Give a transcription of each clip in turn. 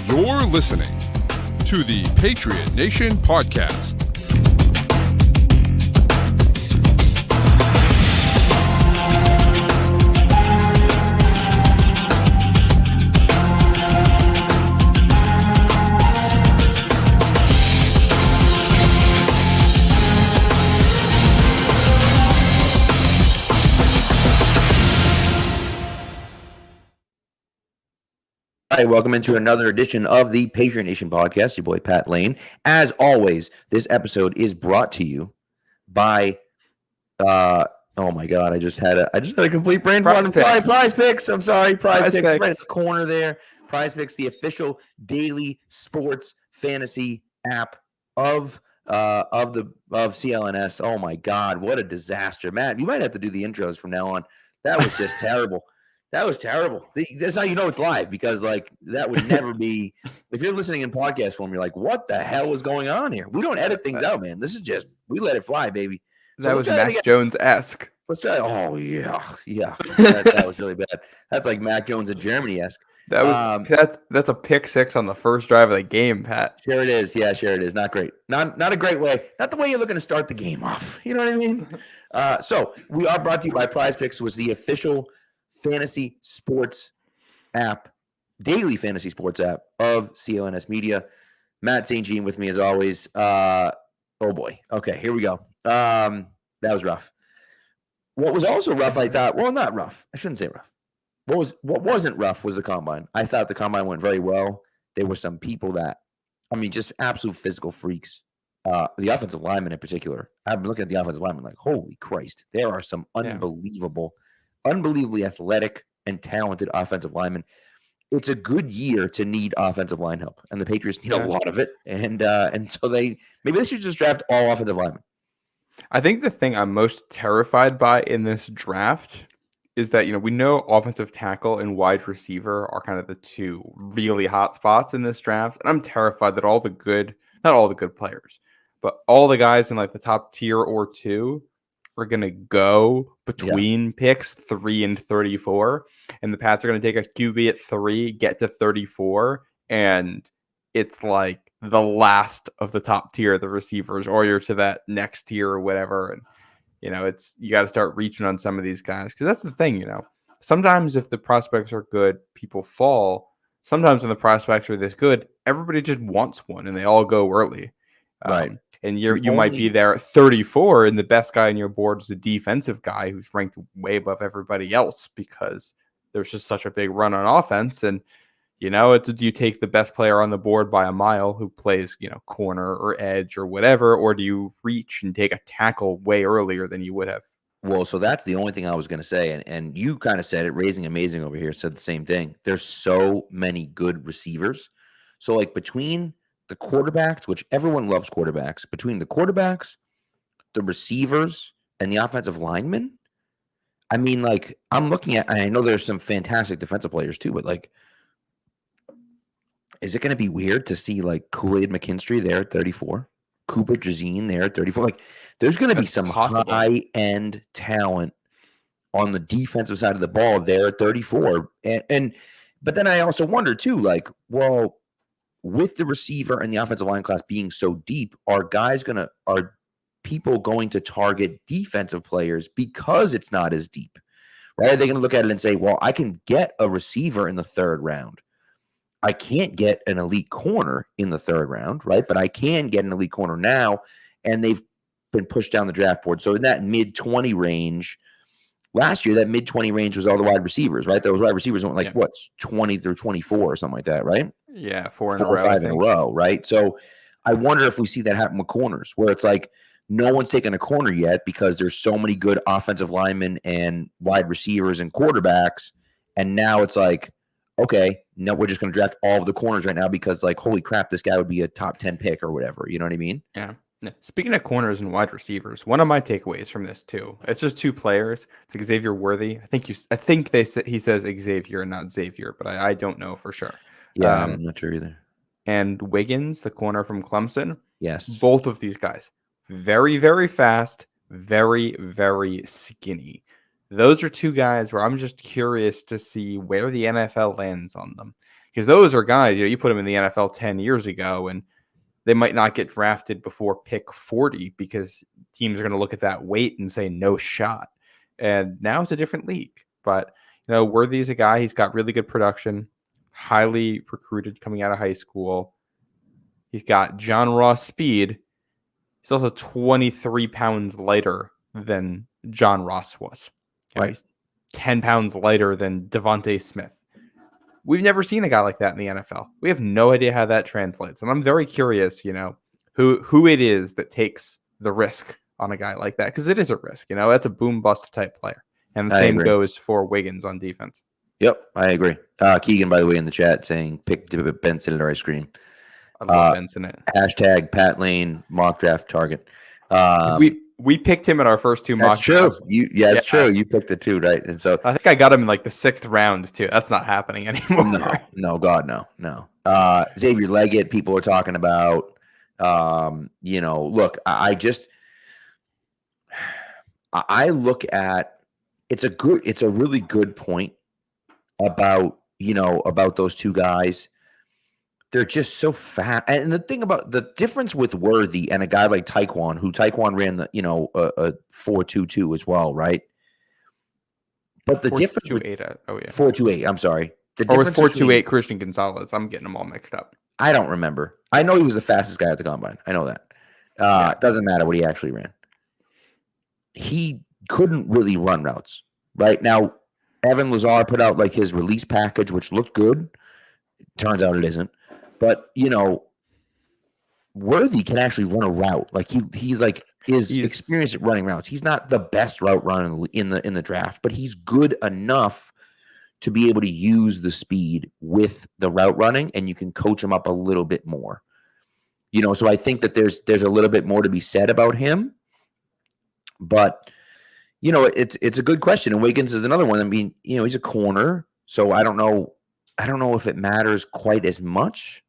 You're listening to the Patriot Nation Podcast. Hi, welcome into another edition of the Patriot Nation Podcast. Your boy Pat Lane. As always, this episode is brought to you by oh my god, I just had a complete brain fart. I'm sorry, Prize Picks. I'm sorry, Prize Picks. Right in the corner there. Prize Picks, the official daily sports fantasy app of CLNS. Oh my god, what a disaster. Matt, you might have to do the intros from now on. That was just terrible. That was terrible. That's how you know it's live, because like that would never be. If you're listening in podcast form, you're like, "What the hell is going on here?" We don't edit things out, man. This is just we let it fly, baby. So that was Mac Jones-esque. Let's try. Oh yeah. That was really bad. That's like Mac Jones in Germany-esque. That was that's a pick six on the first drive of the game, Pat. Sure it is. Yeah, sure it is. Not great. Not a great way. Not the way you're looking to start the game off. You know what I mean? So we are brought to you by Prize Picks, was the official fantasy sports app, daily fantasy sports app of CLNS Media. Matt St. Jean with me as always. Oh boy. Okay, here we go. That was rough. What was also rough, I thought, well, not rough. I shouldn't say rough. What wasn't rough was the combine. I thought the combine went very well. There were some people that, I mean, just absolute physical freaks. The offensive linemen in particular. I've been looking at the offensive linemen like, holy Christ, there are some unbelievably athletic and talented offensive linemen. It's a good year to need offensive line help, and the Patriots need a lot of it. And so maybe they should just draft all offensive linemen. I think the thing I'm most terrified by in this draft is that, we know offensive tackle and wide receiver are kind of the two really hot spots in this draft. And I'm terrified that not all the good players, but all the guys in like the top tier or two are going to go between picks 3 and 34. And the Pats are going to take a QB at 3, get to 34. And it's like the last of the top tier of the receivers, or you're to that next tier or whatever. And, you got to start reaching on some of these guys. Because that's the thing, sometimes if the prospects are good, people fall. Sometimes when the prospects are this good, everybody just wants one and they all go early. Right. And you might be there at 34, and the best guy on your board is a defensive guy who's ranked way above everybody else because there's just such a big run on offense. And, do you take the best player on the board by a mile who plays, corner or edge or whatever, or do you reach and take a tackle way earlier than you would have? Well, so that's the only thing I was going to say. And you kind of said it. Raising Amazing over here said the same thing. There's so many good receivers. So like between the quarterbacks, which everyone loves quarterbacks, between the quarterbacks, the receivers, and the offensive linemen, I mean, like, I'm looking at, and I know there's some fantastic defensive players too, but like, is it going to be weird to see like Kool-Aid McKinstry there at 34, Cooper Jazeen there at 34? Like, there's going to be some high-end talent on the defensive side of the ball there at 34. But then I also wonder too, like, well, with the receiver and the offensive line class being so deep, are people going to target defensive players because it's not as deep, right? Are they going to look at it and say, well, I can get a receiver in the 3rd round. I can't get an elite corner in the 3rd round, right? But I can get an elite corner now, and they've been pushed down the draft board. So in that mid-20 range, last year, that mid-20 range was all the wide receivers, right? Those wide receivers went like, 20 through 24 or something like that, right? Yeah, 4 or 5 in a row, right? So I wonder if we see that happen with corners, where it's like no one's taken a corner yet because there's so many good offensive linemen and wide receivers and quarterbacks. And now it's like, okay, no, we're just going to draft all of the corners right now because, like, holy crap, this guy would be a top 10 pick or whatever. You know what I mean? Yeah. Speaking of corners and wide receivers, one of my takeaways from this too, it's just 2 players. It's like Xavier Worthy. I think he says Xavier and not Xavier, but I don't know for sure. Yeah, I'm not sure either. And Wiggins, the corner from Clemson. Yes. Both of these guys, very, very fast, very, very skinny. Those are 2 guys where I'm just curious to see where the NFL lands on them. Because those are guys, you put them in the NFL 10 years ago, and they might not get drafted before pick 40 because teams are going to look at that weight and say no shot. And now it's a different league. But, Worthy is a guy. He's got really good production, highly recruited coming out of high school. He's got John Ross speed. He's also 23 pounds lighter than John Ross was. Right. He's 10 pounds lighter than Devontae Smith. We've never seen a guy like that in the NFL. We have no idea how that translates. And I'm very curious, who it is that takes the risk on a guy like that. Because it is a risk. That's a boom bust type player. And the same goes for Wiggins on defense. Yep, I agree. Keegan, by the way, in the chat saying pick Ben Sinnott or ice cream. I love Ben Sinnott. Hashtag Pat Lane mock draft target. We picked him in our first 2 mock drafts. It's true. You picked the 2, right? And so I think I got him in like the 6th round too. That's not happening anymore. No, God, no. Xavier Leggett, people are talking about. Look, I look at it's a really good point about those 2 guys. They're just so fast. And the thing about the difference with Worthy and a guy like Tyquan, who Tyquan ran the, a 4.22 as well, right? But the difference with 4.28, I'm sorry. Or with 4.28 Christian Gonzalez. I'm getting them all mixed up. I don't remember. I know he was the fastest guy at the combine. I know that. It doesn't matter what he actually ran. He couldn't really run routes. Right now, Evan Lazar put out like his release package, which looked good. Turns out it isn't. But Worthy can actually run a route. Like he's experienced at running routes. He's not the best route runner in the draft, but he's good enough to be able to use the speed with the route running, and you can coach him up a little bit more. So I think that there's a little bit more to be said about him. But it's a good question. And Wiggins is another one. I mean, he's a corner, so I don't know if it matters quite as much.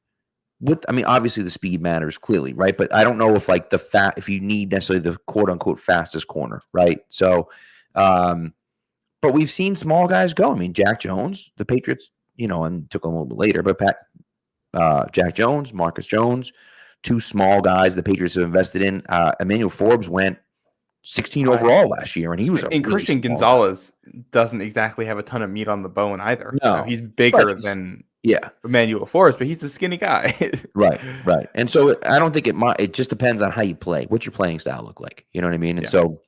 Obviously the speed matters clearly, right? But I don't know if if you need necessarily the quote unquote fastest corner, right? So, but we've seen small guys go. I mean, Jack Jones, the Patriots, and took a little bit later, but Jack Jones, Marcus Jones, 2 small guys the Patriots have invested in. Emmanuel Forbes went 16 overall last year, and he was. And Christian Gonzalez doesn't exactly have a ton of meat on the bone either. No, he's bigger than Emmanuel Forbes, but he's a skinny guy. Right. And so I don't think it just depends on how you play. What's your playing style look like? You know what I mean? And so,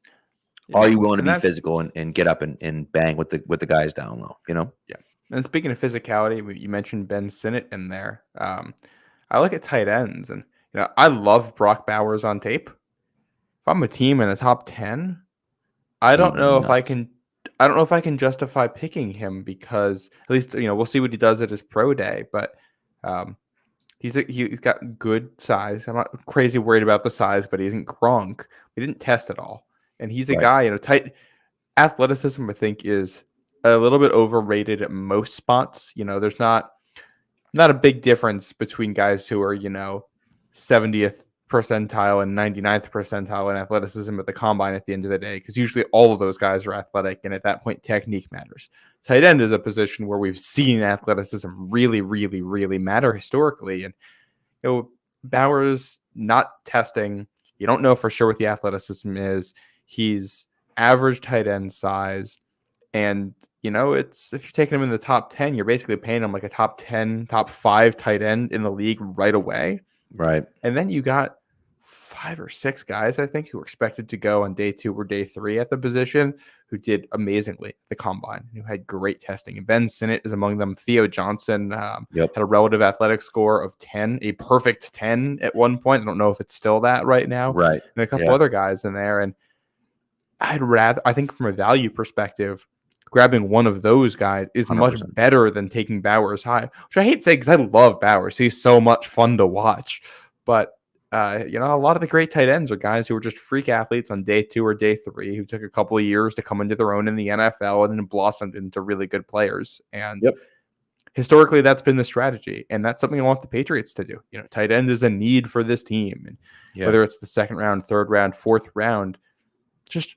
are you willing to be physical and get up and bang with the guys down low? Yeah. And speaking of physicality, you mentioned Ben Sinnott in there. I look at tight ends, and I love Brock Bowers on tape. If I'm a team in the top 10, I don't know if I can justify picking him because at least we'll see what he does at his pro day. But he's got good size. I'm not crazy worried about the size, but he isn't Gronk. We didn't test at all, and he's a guy. Tight athleticism I think is a little bit overrated at most spots. There's not a big difference between guys who are 70th percentile and 99th percentile in athleticism at the combine at the end of the day, because usually all of those guys are athletic, and at that point technique matters. Tight end is a position where we've seen athleticism really, really, really matter historically, and Bowers not testing. You don't know for sure what the athleticism is. He's average tight end size, and it's if you're taking him in the top 10, you're basically paying him like a top 10, top 5 tight end in the league right away. Right. And then you got 5 or 6 guys, I think, who were expected to go on day 2 or day 3 at the position, who did amazingly at the combine, who had great testing. And Ben Sinnott is among them. Theo Johnson had a relative athletic score of 10, a perfect 10 at one point. I don't know if it's still that right now. Right. And a couple other guys in there. And I think from a value perspective, grabbing one of those guys is 100%. Much better than taking Bowers high, which I hate to say because I love Bowers. He's so much fun to watch. But, a lot of the great tight ends are guys who were just freak athletes on day 2 or day 3 who took a couple of years to come into their own in the NFL and then blossomed into really good players. And historically, that's been the strategy. And that's something I want the Patriots to do. Tight end is a need for this team. And whether it's the 2nd round, 3rd round, 4th round, just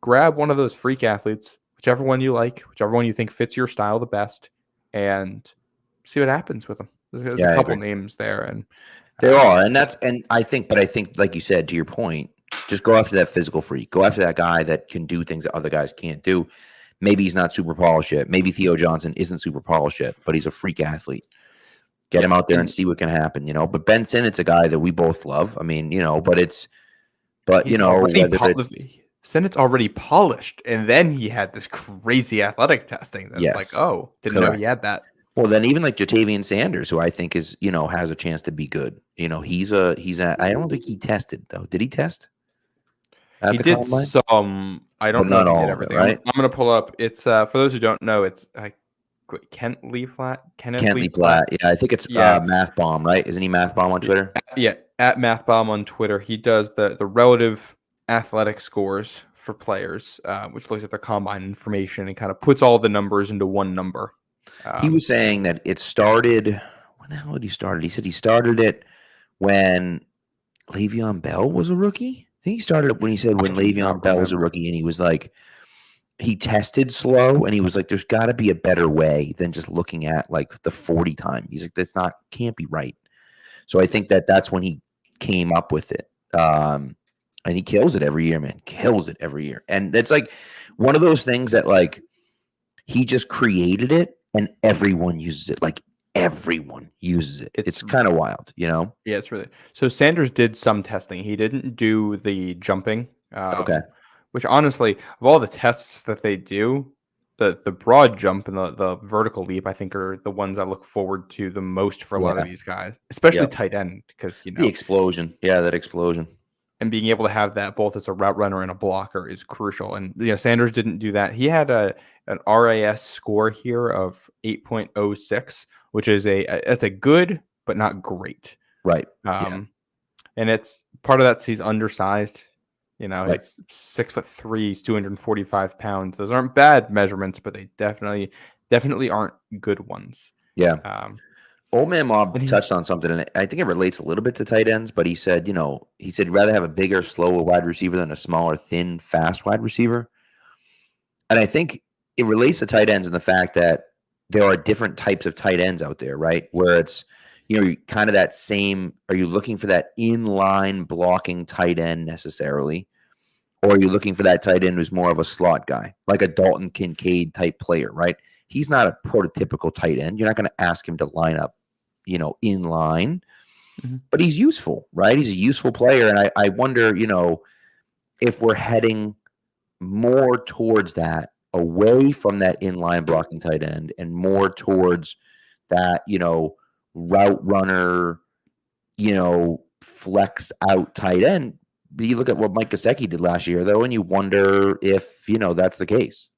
grab one of those freak athletes, whichever one you like, whichever one you think fits your style the best, and see what happens with him. There's Yeah, a I couple agree. names there, and There are, and I think, like you said, to your point, just go after that physical freak. Go after that guy that can do things that other guys can't do. Maybe he's not super polished yet. Maybe Theo Johnson isn't super polished yet, but he's a freak athlete. Get him out there and see what can happen, But Ben Sinnott's a guy that we both love. I mean, he's Sennett's already polished, and then he had this crazy athletic testing that's Yes, like, oh, didn't know he had that. Well, then even like Jatavian Sanders, who I think is, has a chance to be good. I don't think he tested though. Did he test? He did combine? Some. I don't know if he did everything. Right? I'm going to pull up. It's for those who don't know. It's Kent Lee Platt. Yeah, I think it's Math Bomb, right? Isn't he Math Bomb on Twitter? Yeah, at Math Bomb on Twitter. He does the relative athletic scores for players, which looks at their combine information and kind of puts all the numbers into one number. He was saying that it started. When the hell did he start? He said he started it when Le'Veon Bell was a rookie. I think he started it when Le'Veon Bell was a rookie, and he was like, he tested slow, and he was like, "There's got to be a better way than just looking at like the 40 time." He's like, can't be right." So I think that's when he came up with it, and he kills it every year, man. Kills it every year, and it's like one of those things that like he just created it. And everyone uses it. Like everyone uses it. It's kind of wild, Yeah, it's really. So Sanders did some testing. He didn't do the jumping. Okay. Which honestly, of all the tests that they do, the broad jump and the vertical leap, I think, are the ones I look forward to the most for a lot of these guys, especially tight end, because the explosion. Yeah, that explosion. And being able to have that both as a route runner and a blocker is crucial. And Sanders didn't do that. He had an RAS score here of 8.06, which is it's a good but not great. Right. And it's part of that. He's undersized. He's 6'3", he's 245 pounds. Those aren't bad measurements, but they definitely aren't good ones. Yeah. Old Man Mob touched on something, and I think it relates a little bit to tight ends, but he said, he'd rather have a bigger, slower wide receiver than a smaller, thin, fast wide receiver. And I think it relates to tight ends in the fact that there are different types of tight ends out there, right? Where it's, kind of that same, are you looking for that inline blocking tight end necessarily? Or are you looking for that tight end who's more of a slot guy, like a Dalton Kincaid type player, right? He's not a prototypical tight end. You're not going to ask him to line up in line, but he's useful, right? He's a useful player. And I wonder, if we're heading more towards that, away from that inline blocking tight end and more towards that, route runner, flex out tight end. You look at what Mike Gesicki did last year, though, and you wonder if, that's the case.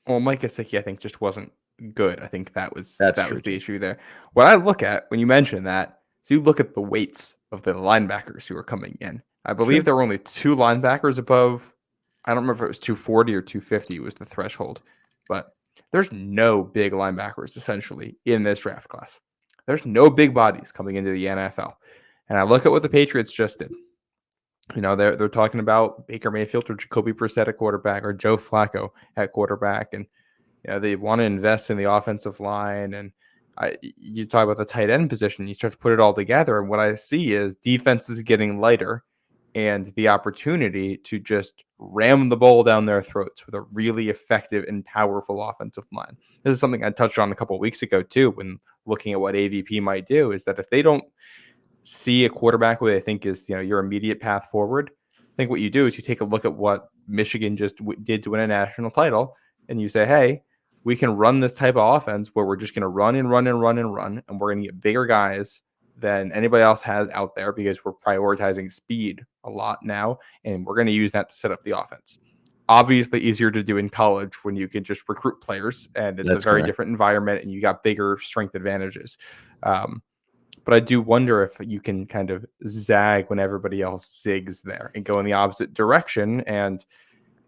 Well, Mike Gesicki, I think, just wasn't good. I think that was the issue there. What I look at when you mention that, so you look at the weights of the linebackers who are coming in. I believe there were only 2 linebackers above. I don't remember if it was 240 or 250 was the threshold, but there's no big linebackers essentially in this draft class. There's no big bodies coming into the NFL. And I look at what the Patriots just did. They're talking about Baker Mayfield or Jacoby Brissett at quarterback or Joe Flacco at quarterback. And, they want to invest in the offensive line. And you talk about the tight end position, you start to put it all together. And what I see is defense is getting lighter and the opportunity to just ram the ball down their throats with a really effective and powerful offensive line. This is something I touched on a couple of weeks ago, too, when looking at what AVP might do, is that if they don't see a quarterback who they think is, your immediate path forward, I think what you do is you take a look at what Michigan just did to win a national title, and you say, hey, we can run this type of offense where we're just going to run, and we're going to get bigger guys than anybody else has out there because we're prioritizing speed a lot now, and we're going to use that to set up the offense. Obviously easier to do in college when you can just recruit players, and it's a very different environment, and you got bigger strength advantages. But I do wonder if you can kind of zag when everybody else zigs there and go in the opposite direction. And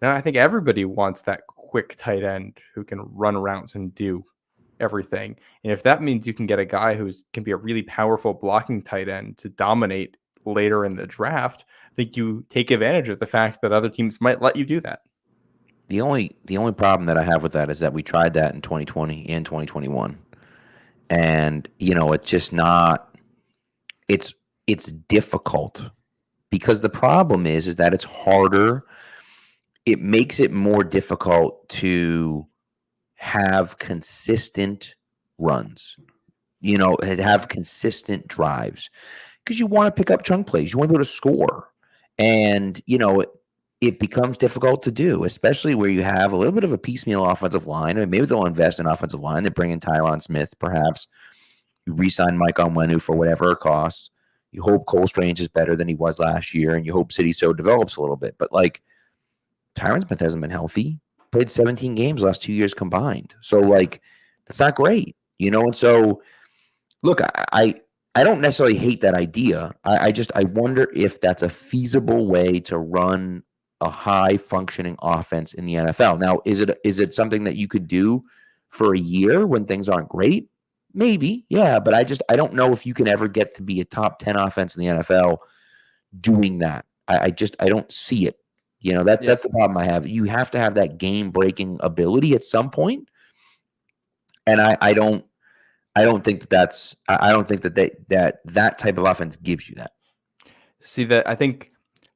I think everybody wants that quick tight end who can run routes and do everything. And if that means you can get a guy who can be a really powerful blocking tight end to dominate later in the draft, I think you take advantage of the fact that other teams might let you do that. The only problem that I have with that is that we tried that in 2020 and 2021. And, it's just not, it's difficult because the problem is that it's harder. It makes it more difficult to have consistent runs, have consistent drives because you want to pick up chunk plays. You want to be able to score. And, it becomes difficult to do, especially where you have a little bit of a piecemeal offensive line. I mean, maybe they'll invest in offensive line. They bring in Tyron Smith, perhaps. You re-sign Mike Onwenu for whatever it costs. You hope Cole Strange is better than he was last year, and you hope City So develops a little bit. But, Tyron Smith hasn't been healthy. Played 17 games last 2 years combined. So, that's not great, And so, look, I don't necessarily hate that idea. I wonder if that's a feasible way to run a high functioning offense in the NFL. Now, is it something that you could do for a year when things aren't great? Maybe, yeah, but I don't know if you can ever get to be a top 10 offense in the NFL doing that. I don't see it. That's the problem I have. You have to have that game breaking ability at some point, and I don't think that type of offense gives you that. See that I think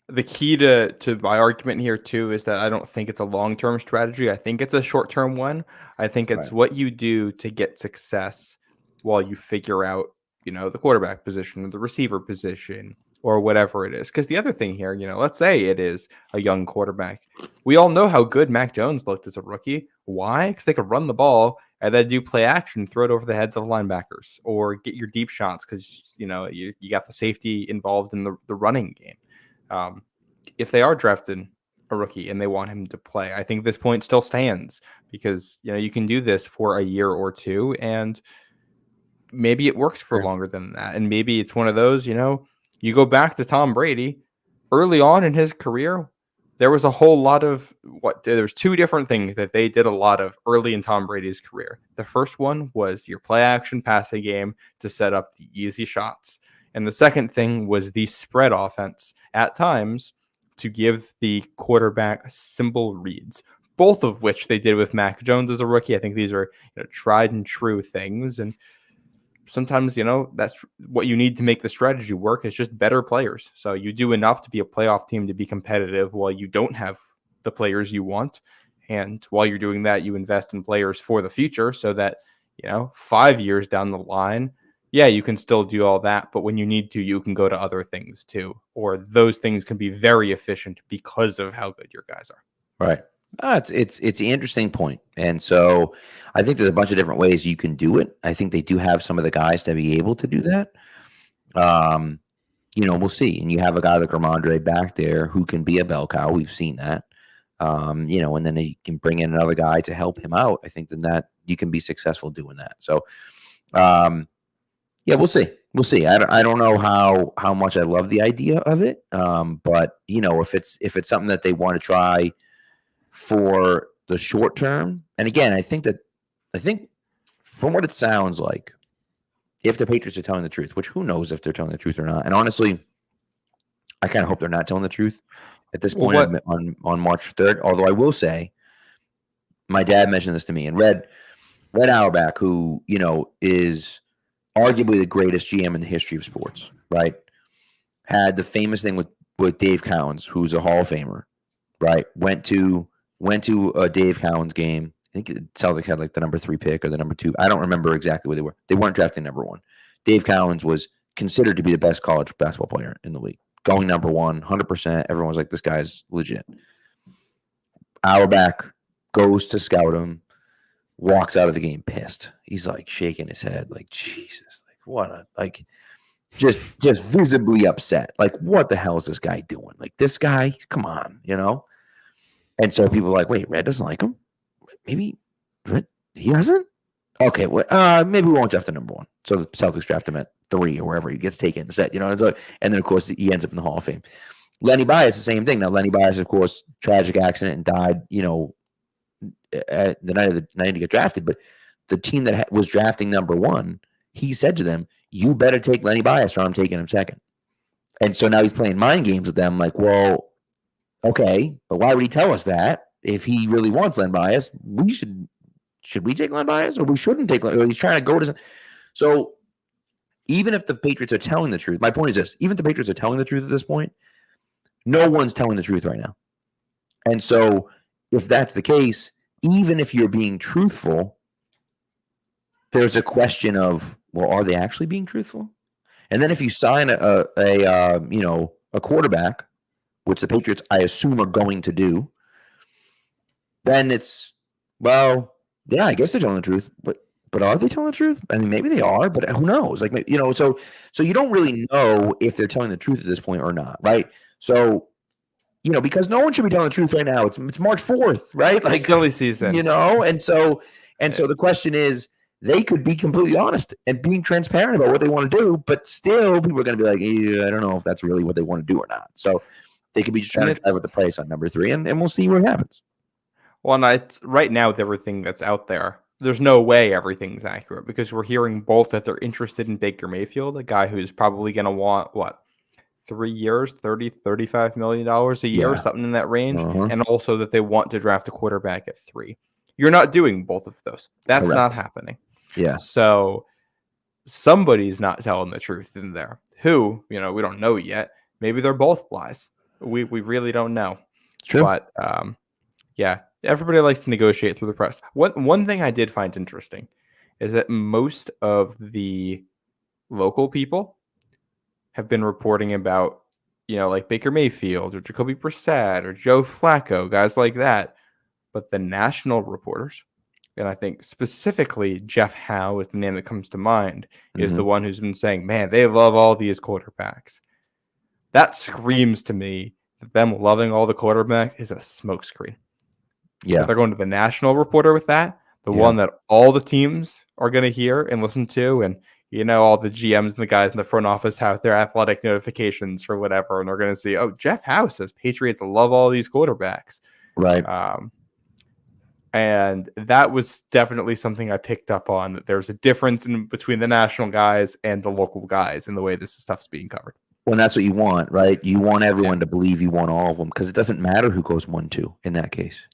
the key to my argument here too is that I don't think it's a long-term strategy. I think it's a short-term one. I think it's what you do to get success while you figure out, the quarterback position or the receiver position or whatever it is. Because the other thing here, let's say it is a young quarterback. We all know how good Mac Jones looked as a rookie. Why? Because they could run the ball and then do play action, throw it over the heads of linebackers or get your deep shots because, you got the safety involved in the running game. If they are drafting a rookie and they want him to play, I think this point still stands because, you can do this for a year or two and maybe it works for longer than that. And maybe it's one of those, you go back to Tom Brady early on in his career. There was a whole lot of there's two different things that they did a lot of early in Tom Brady's career. The first one was your play action passing game to set up the easy shots. And the second thing was the spread offense at times to give the quarterback simple reads, both of which they did with Mac Jones as a rookie. I think these are tried and true things. And sometimes, that's what you need to make the strategy work is just better players. So you do enough to be a playoff team to be competitive while you don't have the players you want. And while you're doing that, you invest in players for the future so that, 5 years down the line, yeah, you can still do all that. But when you need to, you can go to other things too. Or those things can be very efficient because of how good your guys are. Right. It's an interesting point. And so I think there's a bunch of different ways you can do it. I think they do have some of the guys to be able to do that. We'll see. And you have a guy like Ramondre back there who can be a bell cow. We've seen that. And then you can bring in another guy to help him out. I think then that you can be successful doing that. So, we'll see. We'll see. I don't know how much I love the idea of it. But if it's something that they want to try for the short term, and again, I think from what it sounds like, if the Patriots are telling the truth, which who knows if they're telling the truth or not, and honestly, I kind of hope they're not telling the truth at this point on March 3rd. Although I will say, my dad mentioned this to me, and Red Auerbach, who is arguably the greatest GM in the history of sports, right? Had the famous thing with Dave Cowens, who's a Hall of Famer, right? Went to a Dave Cowens game. I think Celtics had the number 3 pick or the number 2. I don't remember exactly where they were. They weren't drafting number 1. Dave Cowens was considered to be the best college basketball player in the league. Going number 1, 100%. Everyone was like, this guy's legit. Auerbach goes to scout him, walks out of the game pissed. He's shaking his head, Jesus, what just visibly upset. What the hell is this guy doing? This guy, come on, And so people are like, wait, Red doesn't like him? Maybe he doesn't? Okay, well, maybe we won't draft the number 1. So the Celtics draft him at 3 or wherever he gets taken in the set, and then of course he ends up in the Hall of Fame. Lenny Bias, the same thing. Now Lenny Bias, of course, tragic accident and died, at the night to get drafted. But the team that was drafting number 1, he said to them, "You better take Lenny Bias, or I'm taking him second." And so now he's playing mind games with them. Well, okay, but why would he tell us that if he really wants Len Bias? Should we take Len Bias, or we shouldn't take Len? Or he's trying to go to. So even if the Patriots are telling the truth, my point is this: even if the Patriots are telling the truth at this point, no one's telling the truth right now. And so if that's the case, even if you're being truthful, there's a question of, well, are they actually being truthful? And then if you sign a quarterback, which the Patriots, I assume, are going to do, then it's, well, yeah, I guess they're telling the truth, but are they telling the truth? I mean, maybe they are, but who knows? Like, so you don't really know if they're telling the truth at this point or not, right? So, because no one should be telling the truth right now. It's March 4th, right? Like, silly season, and so the question is, they could be completely honest and being transparent about what they want to do, but still people are going to be like, I don't know if that's really what they want to do or not. So they could be just trying to drive with the price on number 3, and we'll see what happens. Well, right now with everything that's out there, there's no way everything's accurate because we're hearing both that they're interested in Baker Mayfield, a guy who's probably going to want, 3 years, $30-35 million a year, something in that range, and also that they want to draft a quarterback at 3. You're not doing both of those. That's Correct. not happening. Yeah. So somebody's not telling the truth in there. Who, we don't know yet. Maybe they're both lies. We really don't know. True. But yeah, everybody likes to negotiate through the press. One thing I did find interesting is that most of the local people have been reporting about, like Baker Mayfield or Jacoby Brissett or Joe Flacco, guys like that. But the national reporters, and I think specifically Jeff Howe is the name that comes to mind, is the one who's been saying, man, they love all these quarterbacks. That screams to me that them loving all the quarterbacks is a smokescreen. Yeah. If they're going to the national reporter with that, the one that all the teams are going to hear and listen to, and all the GMs and the guys in the front office have their athletic notifications or whatever, and they're going to see, oh, Jeff Howe says Patriots love all these quarterbacks. Right. And that was definitely something I picked up on, that there's a difference between the national guys and the local guys in the way this stuff's being covered. Well, and that's what you want, right? You want everyone to believe you want all of them, because it doesn't matter who goes 1-2 in that case.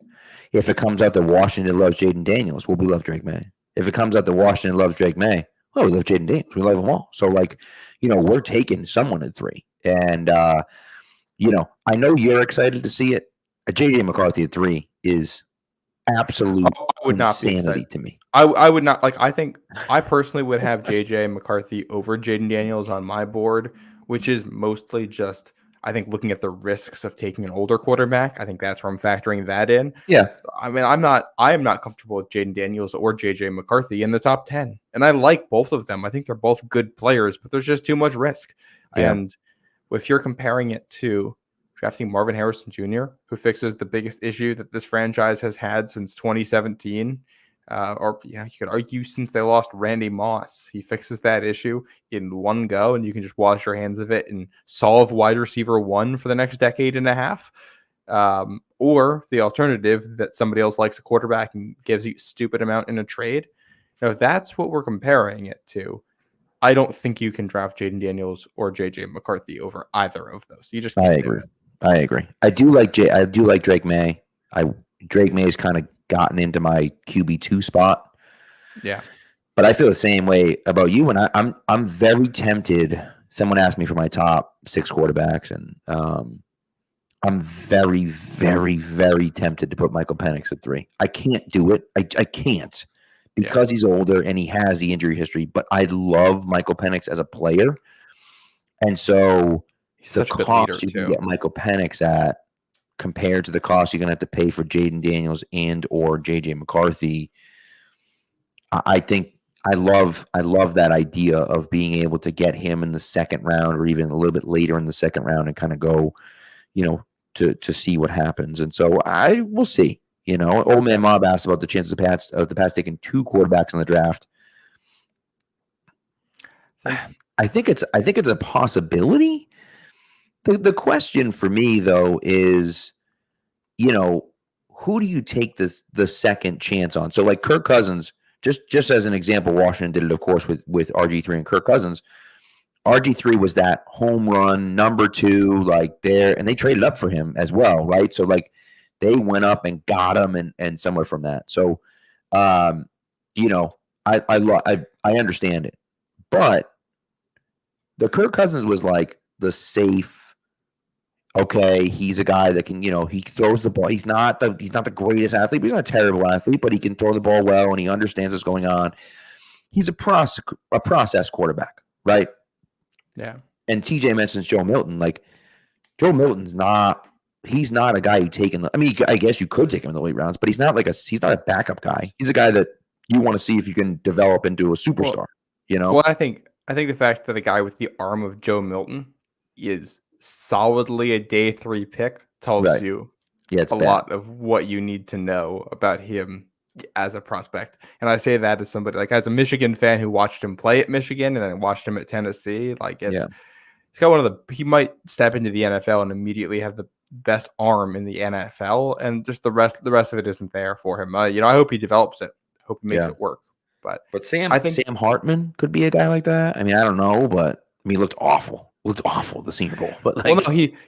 If it comes out that Washington loves Jaden Daniels, well, we love Drake May. If it comes out that Washington loves Drake May, well, we love Jaden Daniels. We love them all. So, we're taking someone at 3. And, I know you're excited to see it. J.J. McCarthy at 3 is absolute insanity to me. I would not, I think I personally would have J.J. McCarthy over Jaden Daniels on my board, which is mostly just, I think, looking at the risks of taking an older quarterback. I think that's where I'm factoring that in. Yeah. I mean, I am not comfortable with Jaden Daniels or J.J. McCarthy in the top 10. And I like both of them. I think they're both good players, but there's just too much risk. Yeah. And if you're comparing it to drafting Marvin Harrison Jr., who fixes the biggest issue that this franchise has had since 2017, you could argue since they lost Randy Moss, he fixes that issue in one go, and you can just wash your hands of it and solve wide receiver 1 for the next decade and a half. Or the alternative, that somebody else likes a quarterback and gives you a stupid amount in a trade. Now, if that's what we're comparing it to, I don't think you can draft Jaden Daniels or J.J. McCarthy over either of those. You just can't. I agree. I do like Drake May. Drake May's kind of gotten into my QB2 spot. Yeah. But I feel the same way about you, and I'm very tempted. Someone asked me for my top 6 quarterbacks, and I'm very, very, very tempted to put Michael Penix at 3. I can't do it. I can't, because he's older and he has the injury history, but I love Michael Penix as a player. And so the cost you can get Michael Penix at compared to the cost you're going to have to pay for Jaden Daniels and or J.J. McCarthy, I think I love that idea of being able to get him in the second round or even a little bit later in the second round and kind of go, to see what happens. And so I will see. Old Man Mob asked about the chances of the Pats taking 2 quarterbacks in the draft. I think it's a possibility. The question for me, though, is, who do you take the second chance on? So, like Kirk Cousins, just as an example, Washington did it, of course, with RG3 and Kirk Cousins. RG3 was that home run number 2, there, and they traded up for him as well, right? So, they went up and got him, and somewhere from that. So, I understand it. But the Kirk Cousins was like the safe. Okay, he's a guy that can, he throws the ball. He's not the greatest athlete, but he's not a terrible athlete. But he can throw the ball well, and he understands what's going on. He's a process quarterback, right? Yeah. And TJ mentions Joe Milton. Like Joe Milton's not. He's not a guy you take in the. I mean, I guess you could take him in the late rounds, but he's not he's not a backup guy. He's a guy that you want to see if you can develop into a superstar. Well, I think the fact that a guy with the arm of Joe Milton is solidly a day 3 pick tells you it's a lot of what you need to know about him as a prospect. And I say that as somebody as a Michigan fan who watched him play at Michigan and then watched him at Tennessee. It's got he might step into the NFL and immediately have the best arm in the NFL, and just the rest of it isn't there for him. I hope he develops it. I hope he makes it work. But I think Sam Hartman could be a guy like that. I mean, I don't know, but he looked awful. Looked awful the Senior Bowl. But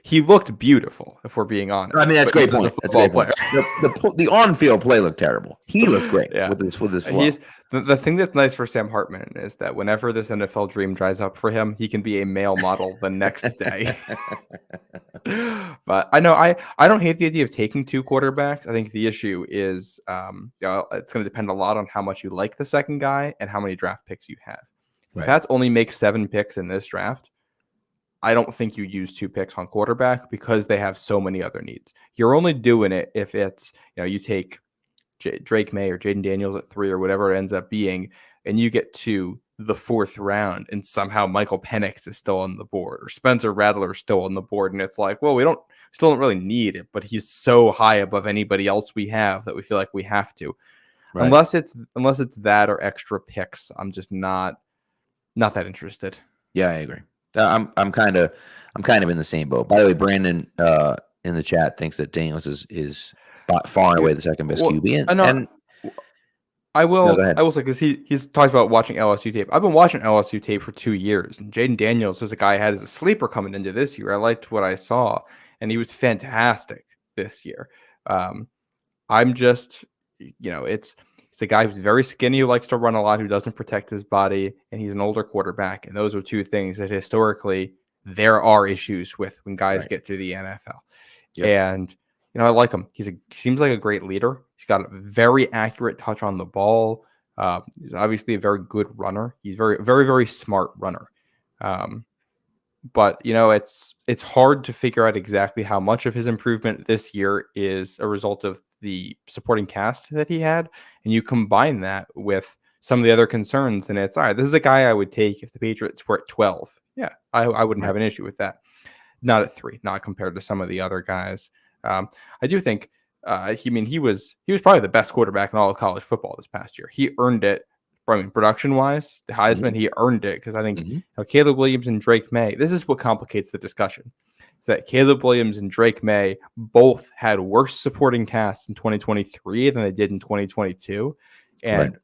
he looked beautiful, if we're being honest. I mean, that's a great point. That's a great point. The on-field play looked terrible. He looked great with his flow. The thing that's nice for Sam Hartman is that whenever this NFL dream dries up for him, he can be a male model the next day. But I know I don't hate the idea of taking 2 quarterbacks. I think the issue is it's going to depend a lot on how much you like the second guy and how many draft picks you have. If Pats only make 7 picks in this draft, I don't think you use 2 picks on quarterback because they have so many other needs. You're only doing it if it's, you take Drake May or Jaden Daniels at 3 or whatever it ends up being, and you get to the 4th round and somehow Michael Penix is still on the board or Spencer Rattler is still on the board. And it's like, well, we still don't really need it, but he's so high above anybody else we have that we feel like we have to. Right. Unless it's that or extra picks, I'm just not that interested. Yeah, I agree. I'm kind of in the same boat. By the way, Brandon in the chat thinks that Daniels is far and away the second best QB. I will say, because he's talked about watching LSU tape. I've been watching LSU tape for 2 years, and Jaden Daniels was a guy I had as a sleeper coming into this year. I liked what I saw, and he was fantastic this year. I'm just, he's a guy who's very skinny, who likes to run a lot, who doesn't protect his body, and he's an older quarterback. And those are 2 things that historically there are issues with when guys get to the NFL. Yep. And I like him. He seems like a great leader. He's got a very accurate touch on the ball. He's obviously a very good runner. He's very, very, very smart runner. But it's hard to figure out exactly how much of his improvement this year is a result of the supporting cast that he had, and you combine that with some of the other concerns, and it's all right. This is a guy I would take if the Patriots were at 12. Yeah, I wouldn't have an issue with that. Not at 3, not compared to some of the other guys. I do think, he was probably the best quarterback in all of college football this past year. He earned it. I mean, production-wise, the Heisman, he earned it because I think Caleb Williams and Drake May. This is what complicates the discussion. Is that Caleb Williams and Drake May both had worse supporting casts in 2023 than they did in 2022, and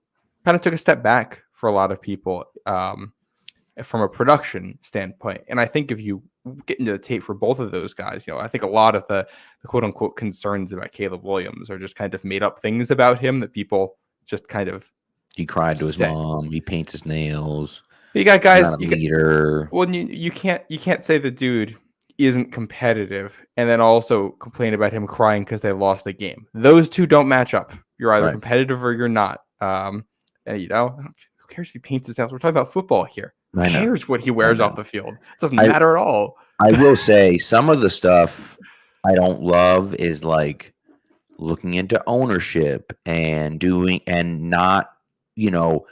kind of took a step back for a lot of people from a production standpoint. And I think if you get into the tape for both of those guys, I think a lot of the quote unquote concerns about Caleb Williams are just kind of made up things about him that people just kind of. He cried to his mom. He paints his nails. You got guys. Not a leader. You can't say the dude isn't competitive and then also complain about him crying because they lost the game. Those 2 don't match up. You're either competitive or you're not. And who cares if he paints his nails? We're talking about football here. Who cares what he wears off the field? It doesn't matter at all. I will say some of the stuff I don't love is like looking into ownership and doing and not, and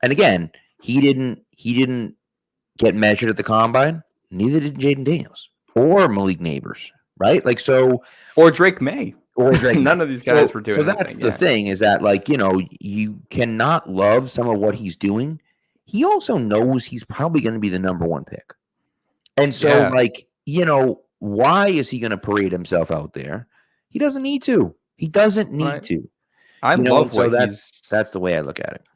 again, he didn't get measured at the combine. Neither did Jaden Daniels or Malik Neighbors, right? Or Drake May. None of these guys were doing. So that's the thing is that you cannot love some of what he's doing. He also knows he's probably going to be the number 1 pick. And so why is he going to parade himself out there? He doesn't need to. He doesn't need to. I love what that's the way I look at it.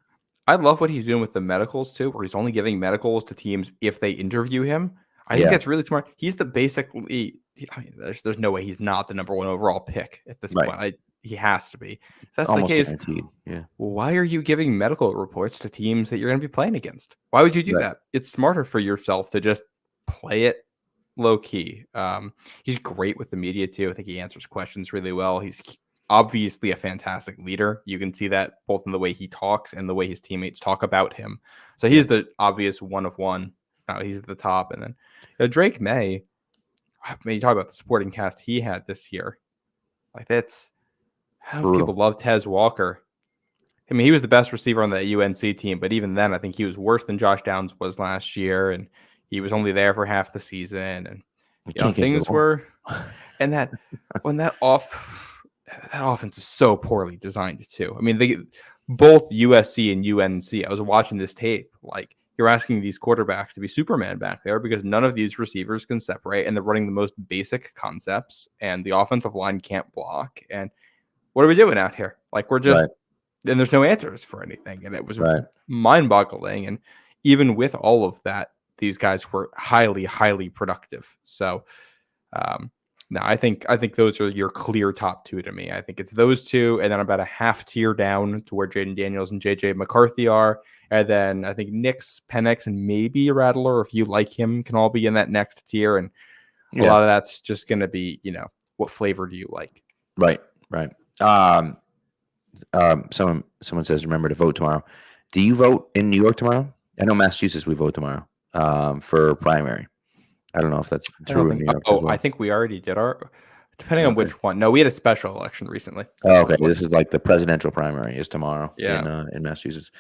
I love what he's doing with the medicals too, where he's only giving medicals to teams if they interview him. I think that's really smart. He's there's no way he's not the number 1 overall pick at this point. He has to be. If that's Almost the case, guaranteed. Yeah. why are you giving medical reports to teams that you're going to be playing against? Why would you do Right. that? It's smarter for yourself to just play it low key. He's great with the media too. I think he answers questions really well. He's obviously a fantastic leader. You can see that both in the way he talks and the way his teammates talk about him. So he's the obvious one of one. He's at the top. And then Drake May, I mean, you talk about the supporting cast he had this year. Like that's how people love Tez Walker. I mean, he was the best receiver on the UNC team, but even then, I think he was worse than Josh Downs was last year, and he was only there for half the season. And things were, and that offense is so poorly designed too. I mean, both USC and UNC. I was watching this tape. Like you're asking these quarterbacks to be Superman back there because none of these receivers can separate, and they're running the most basic concepts, and the offensive line can't block. And what are we doing out here? Like we're just. Right. And there's no answers for anything. And it was mind-boggling. And even with all of that, these guys were highly, highly productive. So no, I think those are your clear top two to me. I think it's those two, and then about a half tier down to where Jaden Daniels and JJ McCarthy are. And then I think Nix, Penix, and maybe Rattler, if you like him, can all be in that next tier. And a lot of that's just going to be, what flavor do you like? Right. Someone says, remember to vote tomorrow. Do you vote in New York tomorrow? I know Massachusetts, we vote tomorrow for primary. I don't know if that's true in New York. I think we already did depending on which one. No, we had a special election recently. Oh, okay. This is like the presidential primary is tomorrow in Massachusetts.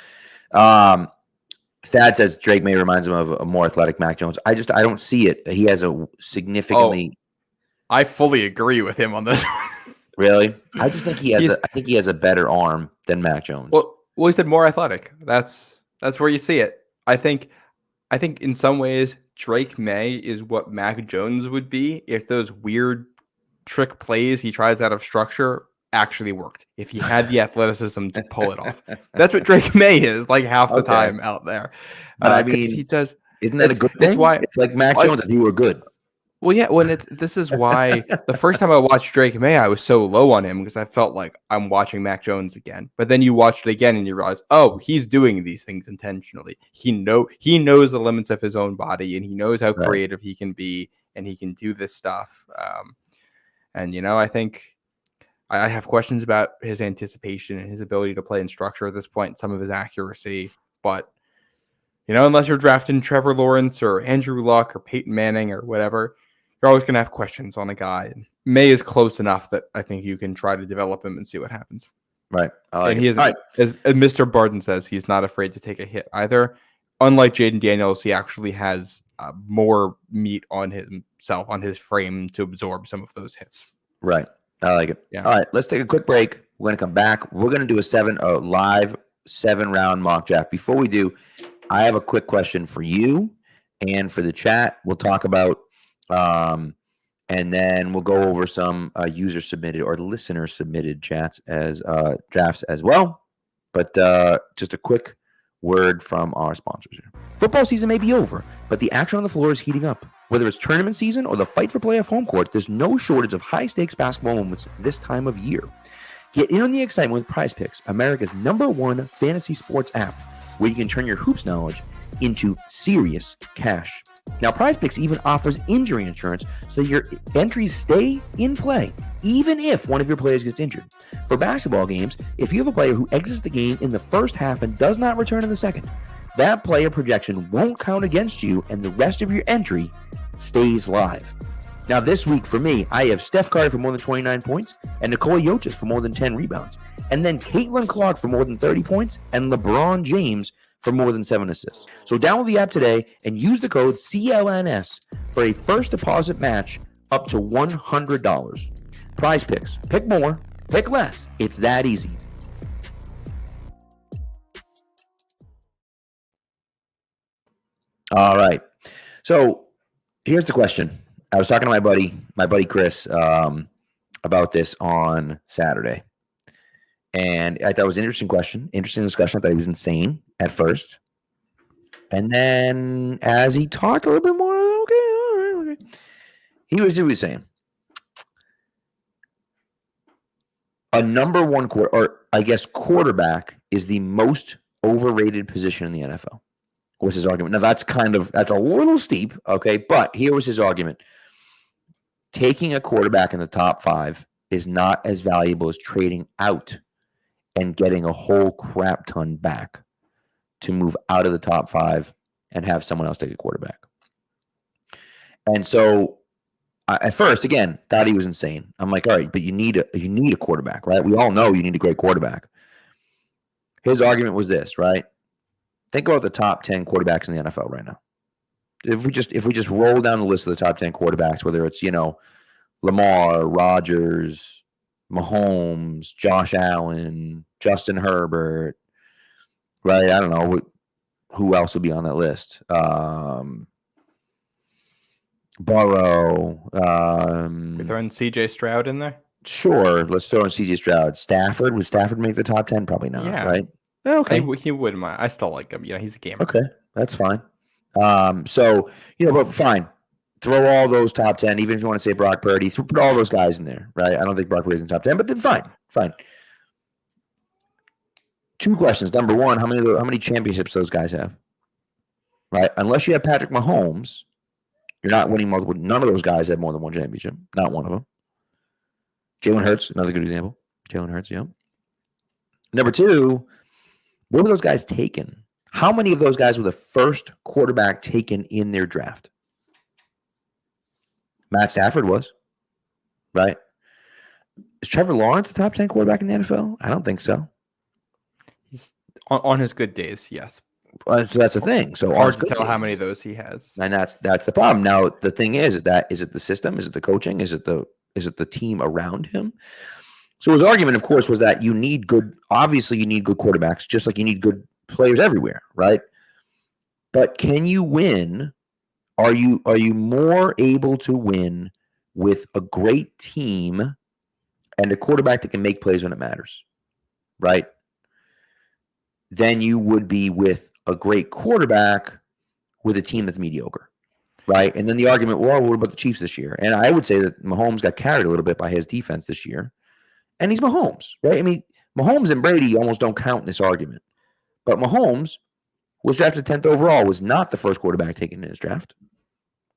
Thad says Drake May reminds him of a more athletic Mac Jones. I don't see it. He has a significantly. I fully agree with him on this. Really? I just think he has a better arm than Mac Jones. Well, he said more athletic. That's where you see it. I think in some ways Drake May is what Mac Jones would be if those weird trick plays he tries out of structure actually worked. If he had the athleticism to pull it off. That's what Drake May is like half the time out there. I mean, he does. Isn't that a good thing? That's why it's like Mac Jones if he were good. Well, yeah, this is why the first time I watched Drake May, I was so low on him because I felt like I'm watching Mac Jones again. But then you watch it again and you realize, oh, he's doing these things intentionally. He knows the limits of his own body and he knows how creative he can be and he can do this stuff. I think I have questions about his anticipation and his ability to play in structure at this point, some of his accuracy. But, unless you're drafting Trevor Lawrence or Andrew Luck or Peyton Manning or whatever, you're always going to have questions on a guy. And May is close enough that I think you can try to develop him and see what happens. Right. And he is, as Mr. Barden says, he's not afraid to take a hit either. Unlike Jaden Daniels, he actually has more meat on himself, on his frame to absorb some of those hits. Right. I like it. Yeah. All right. Let's take a quick break. We're going to come back. We're going to do a live 7-round mock draft. Before we do, I have a quick question for you and for the chat. We'll talk about and then we'll go over some user submitted or listener submitted chats as drafts as well. But just a quick word from our sponsors here. Football season may be over, but the action on the floor is heating up. Whether it's tournament season or the fight for playoff home court, there's no shortage of high-stakes basketball moments this time of year. Get in on the excitement with Prize Picks, America's #1 fantasy sports app, where you can turn your hoops knowledge into serious cash. Now, Prize Picks even offers injury insurance so that your entries stay in play, even if one of your players gets injured. For basketball games, if you have a player who exits the game in the first half and does not return in the second, that player projection won't count against you and the rest of your entry stays live. Now, this week for me, I have Steph Curry for more than 29 points and Nikola Jokic for more than 10 rebounds, and then Caitlin Clark for more than 30 points and LeBron James for more than 7 assists. So download the app today and use the code CLNS for a first deposit match up to $100. Prize Picks. Pick more, pick less. It's that easy. All right. So here's the question. I was talking to my buddy Chris, about this on Saturday. And I thought it was an interesting question, interesting discussion. I thought he was insane at first. And then as he talked a little bit more, okay. He was saying, a number one quarterback is the most overrated position in the NFL. Was his argument. Now that's a little steep, okay? But here was his argument. Taking a quarterback in the top 5 is not as valuable as trading out and getting a whole crap ton back to move out of the top 5 and have someone else take a quarterback. And so at first, again, thought he was insane. I'm like, all right, but you need a quarterback, right? We all know you need a great quarterback. His argument was this, right? Think about the top 10 quarterbacks in the NFL right now. If we just roll down the list of the top 10 quarterbacks, whether it's, Lamar, Rodgers, Mahomes, Josh Allen, Justin Herbert, right? I don't know who else would be on that list. Burrow. You're throwing CJ Stroud in there? Sure, let's throw in CJ Stroud. Stafford, would Stafford make the top 10? Probably not, right? Okay. He wouldn't mind. I still like him. He's a gamer. Okay, that's fine. So, but fine. Throw all those top 10, even if you want to say Brock Purdy, put all those guys in there, right? I don't think Brock Purdy's in the top 10, but then fine. 2 questions. Number one, how many championships those guys have? Right? Unless you have Patrick Mahomes, you're not winning multiple. None of those guys have more than one championship. Not one of them. Jalen Hurts, another good example. Jalen Hurts, yeah. Number 2, what were those guys taken? How many of those guys were the first quarterback taken in their draft? Matt Stafford was, right? Is Trevor Lawrence a top 10 quarterback in the NFL? I don't think so. He's on his good days, yes. So that's the thing. So hard to tell how many of those he has, and that's the problem. Now the thing is it the system? Is it the coaching? Is it the team around him? So his argument, of course, was that you need good quarterbacks, just like you need good players everywhere, right? But can you win? Are you more able to win with a great team and a quarterback that can make plays when it matters, right? Than you would be with a great quarterback with a team that's mediocre, right? And then the argument, well, what about the Chiefs this year? And I would say that Mahomes got carried a little bit by his defense this year. And he's Mahomes, right? I mean, Mahomes and Brady almost don't count in this argument. But Mahomes was drafted 10th overall, was not the first quarterback taken in his draft.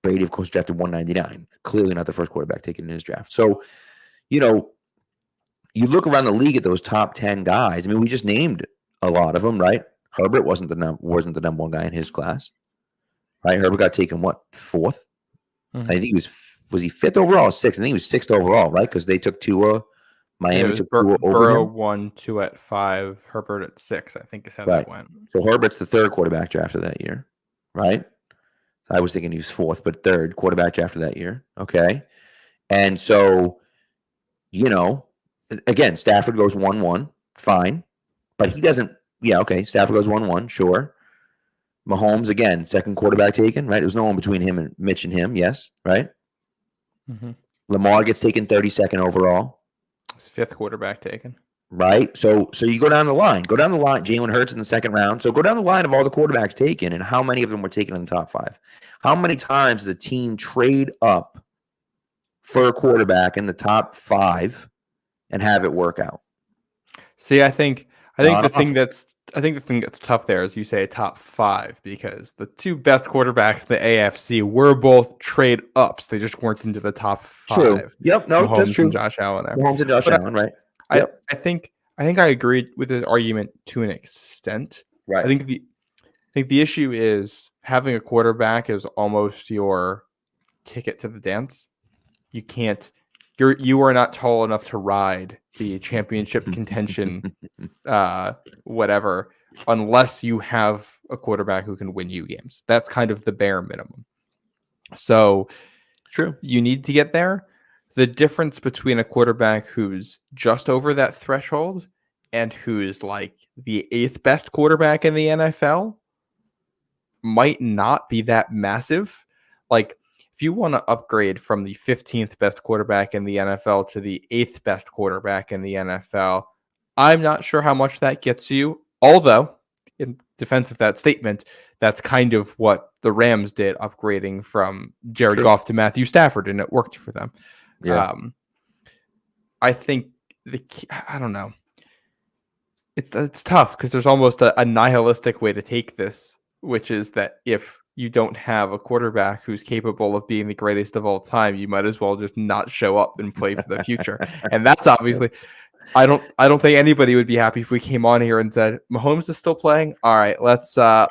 Brady, of course, drafted 199. Clearly not the first quarterback taken in his draft. So, you look around the league at those top 10 guys. I mean, we just named a lot of them, right? Herbert wasn't the number one guy in his class, right? Herbert got taken, 4th? Mm-hmm. I think he was he 5th overall or 6th? I think he was 6th overall, right? Because they took Tua. Miami took Tua over Burrow him. 1, 2 at 5, Herbert at 6, I think is how that went. So Herbert's the 3rd quarterback drafted that year, right? I was thinking he was 4th, but 3rd quarterback drafted that year. Okay. And so, again, Stafford goes 1-1, fine. But he doesn't, Stafford goes 1-1, sure. Mahomes, again, 2nd quarterback taken, right? There's no one between him and Mitch and him, yes, right? Mm-hmm. Lamar gets taken 32nd overall. 5th quarterback taken. Right? So you go down the line. Jalen Hurts in the 2nd round. So go down the line of all the quarterbacks taken and how many of them were taken in the top 5. How many times does a team trade up for a quarterback in the top 5 and have it work out? See, I think the thing that's tough there is you say top 5 because the 2 best quarterbacks in the AFC were both trade ups. They just weren't into the top 5. True. Yep. No, Mahomes that's true. And Josh Allen there. Mahomes and Josh Allen, right? Yep. I think I agree with the argument to an extent. Right. I think the issue is having a quarterback is almost your ticket to the dance. You are not tall enough to ride the championship contention, whatever, unless you have a quarterback who can win you games. That's kind of the bare minimum. So true. You need to get there. The difference between a quarterback who's just over that threshold and who's like the 8th best quarterback in the NFL might not be that massive. Like, if you want to upgrade from the 15th best quarterback in the NFL to the 8th best quarterback in the NFL, I'm not sure how much that gets you. Although, in defense of that statement, that's kind of what the Rams did, upgrading from Jared Goff to Matthew Stafford, and it worked for them. Yeah. I think I don't know. It's tough because there's almost a nihilistic way to take this, which is that if you don't have a quarterback who's capable of being the greatest of all time, you might as well just not show up and play for the future. And that's obviously, I don't think anybody would be happy if we came on here and said Mahomes is still playing. All right, let's play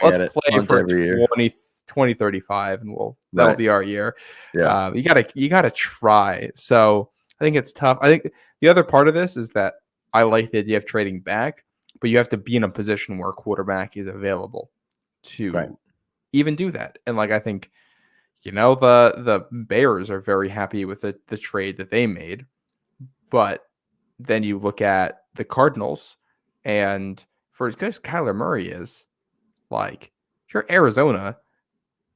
for 2035 and that'll be our year. Yeah. You gotta try. So I think it's tough. I think the other part of this is that I like the idea of trading back, but you have to be in a position where a quarterback is available to even do that. And like, I think, the Bears are very happy with the trade that they made, but then you look at the Cardinals, and for as good as Kyler Murray is, like, if you're Arizona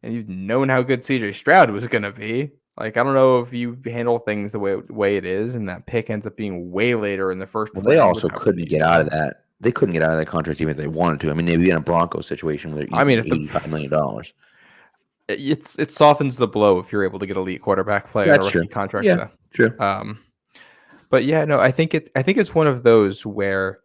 and you've known how good CJ Stroud was going to be, like, I don't know if you handle things the way it is, and that pick ends up being way later in the first. Well, they also couldn't get out of that. They couldn't get out of that contract even if they wanted to. I mean, they'd be in a Broncos situation where they're $85 million. It softens the blow if you're able to get elite quarterback play on a rookie contract. Yeah, true. But yeah, no, I think it's one of those where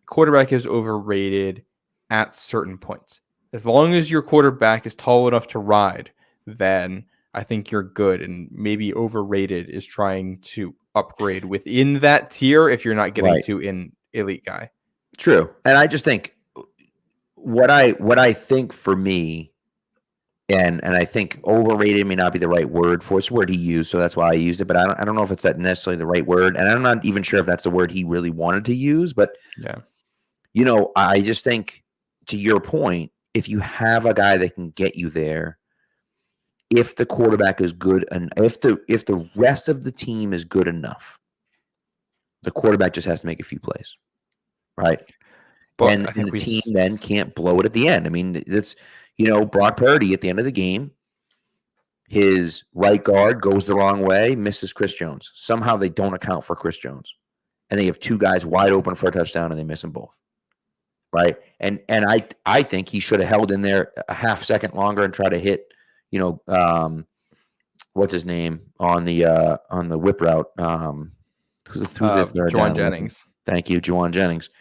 quarterback is overrated at certain points. As long as your quarterback is tall enough to ride, then I think you're good. And maybe overrated is trying to upgrade within that tier if you're not getting to an elite guy. True. And I just think what I think for me, and I think overrated may not be the right word for it's the word he used, so that's why I used it. But I don't know if it's that necessarily the right word, and I'm not even sure if that's the word he really wanted to use. But yeah, I just think, to your point, if you have a guy that can get you there, if the quarterback is good, and if the rest of the team is good enough, the quarterback just has to make a few plays, right? But and the team then can't blow it at the end. I mean, it's. Brock Purdy at the end of the game, his right guard goes the wrong way, misses Chris Jones. Somehow they don't account for Chris Jones. And they have two guys wide open for a touchdown and they miss them both. Right? And I think he should have held in there a half second longer and try to hit, what's his name on the whip route? Juwan Jennings. Thank you, Juwan Jennings.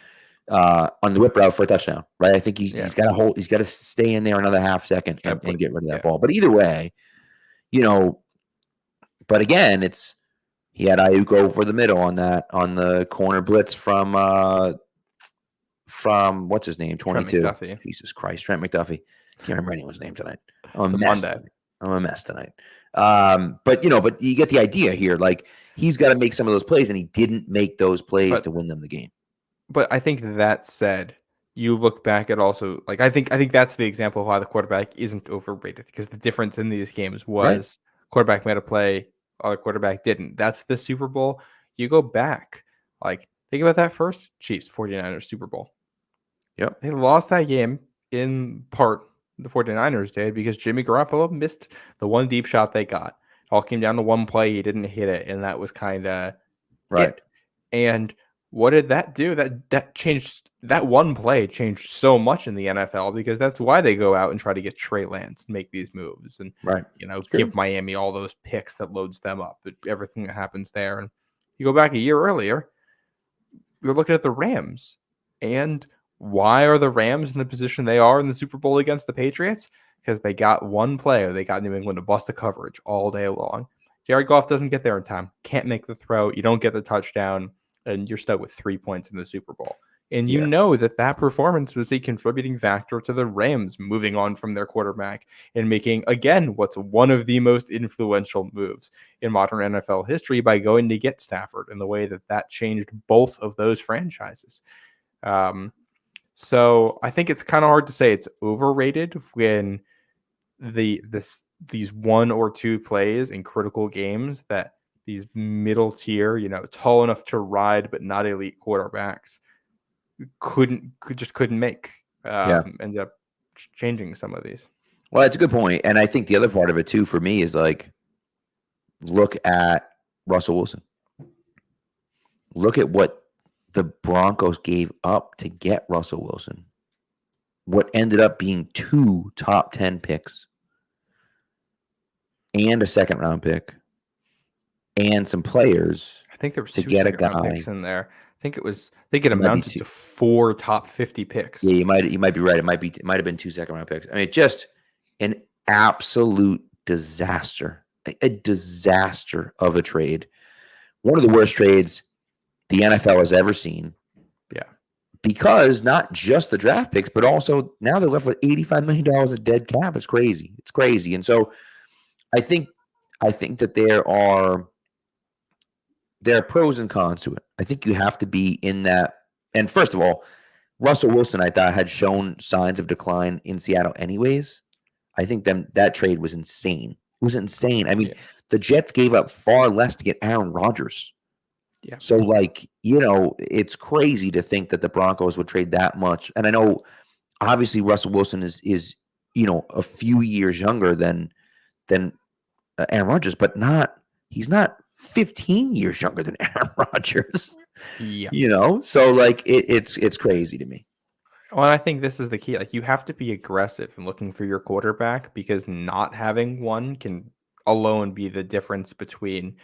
On the whip route for a touchdown, right? I think he's got to he's got to stay in there another half second and get rid of that ball. But either way, but again, he had Ayuk over the middle on the corner blitz from what's his name, 22. Jesus Christ, Trent McDuffie. Can't remember anyone's name tonight. I'm a mess tonight. But you get the idea here. Like, he's got to make some of those plays, and he didn't make those plays to win them the game. But I think that said, you look back at also, like, I think that's the example of why the quarterback isn't overrated, because the difference in these games was quarterback made a play, other quarterback didn't. That's the Super Bowl. You go back, like, think about that first Chiefs 49ers Super Bowl. Yep. They lost that game in part, the 49ers did, because Jimmy Garoppolo missed the one deep shot they got. It all came down to one play. He didn't hit it, and that was kind of it. And what did that do? That changed. That one play changed so much in the NFL, because that's why they go out and try to get Trey Lance and make these moves and give Miami all those picks that loads them up, everything that happens there. And you go back a year earlier, you're looking at the Rams, and why are the Rams in the position they are in the Super Bowl against the Patriots? Because they got one play, or they got New England to bust a coverage all day long. Jared Goff doesn't get there in time, can't make the throw, you don't get the touchdown, and you're stuck with 3 points in the Super Bowl. And you know that performance was a contributing factor to the Rams moving on from their quarterback and making, again, what's one of the most influential moves in modern NFL history by going to get Stafford, in the way that changed both of those franchises. So I think it's kind of hard to say it's overrated when these one or two plays in critical games that these middle tier, tall enough to ride but not elite quarterbacks couldn't make. Ended up changing some of these. Well, that's a good point. And I think the other part of it too for me is, like, look at Russell Wilson. Look at what the Broncos gave up to get Russell Wilson. What ended up being 2 top 10 picks and a second round pick and some players. I think there was to 2 get a second-round guy. picks in there. I think it Might be amounted two. to 4 top 50 picks. Yeah, you might be right. It might have been 2 second-round picks. I mean, just an absolute disaster. A disaster of a trade. One of the worst trades the NFL has ever seen. Yeah. Because not just the draft picks, but also now they're left with $85 million of dead cap. It's crazy. It's crazy. And so I think that there are pros and cons to it. I think you have to be in that. And first of all, Russell Wilson, I thought, had shown signs of decline in Seattle anyways. I think that trade was insane. It was insane. I mean, the Jets gave up far less to get Aaron Rodgers. Yeah. So, like, it's crazy to think that the Broncos would trade that much. And I know, obviously, Russell Wilson is a few years younger than Aaron Rodgers, but he's not 15 years younger than Aaron Rodgers. Yeah. So like it's crazy to me. Well, and I think this is the key. Like, you have to be aggressive in looking for your quarterback, because not having one can alone be the difference between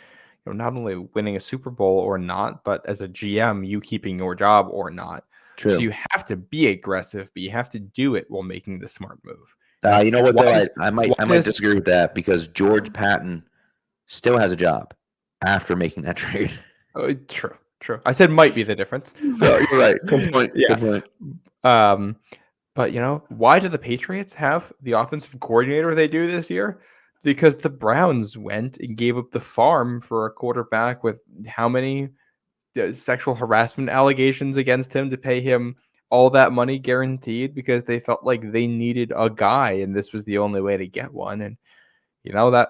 not only winning a Super Bowl or not, but as a GM, you keeping your job or not. True. So you have to be aggressive, but you have to do it while making the smart move. You know what, though? I might disagree with that, because George Patton still has a job after making that trade. True. I said might be the difference. So you're right. Good point. Yeah. Good point. But why do the Patriots have the offensive coordinator they do this year? Because the Browns went and gave up the farm for a quarterback with how many sexual harassment allegations against him to pay him all that money guaranteed, because they felt like they needed a guy and this was the only way to get one. And that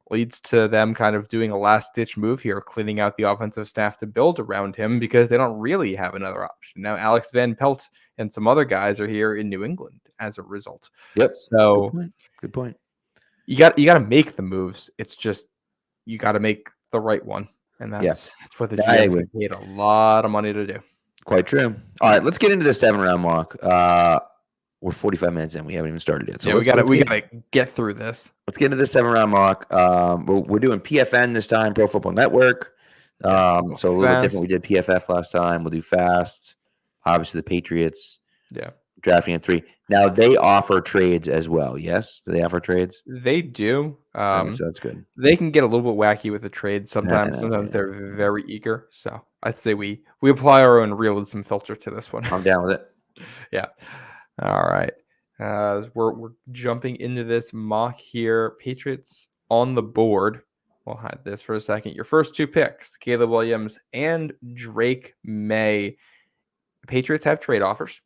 leads to them kind of doing a last-ditch move here, cleaning out the offensive staff to build around him, because they don't really have another option. Now, Alex Van Pelt and some other guys are here in New England as a result. Yep. So good point. You got to make the moves. It's just you got to make the right one, and that's what the GM paid a lot of money to do. Quite true. All right, let's get into the 7-round mock. We're 45 minutes in. We haven't even started yet. So we gotta get through this. Let's get into the 7-round mock. We're doing PFN this time, Pro Football Network. So a little different. We did PFF last time. We'll do fast. Obviously, the Patriots. Yeah. Drafting at 3. Now they offer trades as well. Yes, do they offer trades? They do. So that's good. They can get a little bit wacky with the trades sometimes. Sometimes they're very eager. So I'd say we apply our own realism filter to this one. I'm down with it. Yeah. All right. We're jumping into this mock here. Patriots on the board. We'll hide this for a second. Your first 2 picks, Caleb Williams and Drake May. The Patriots have trade offers.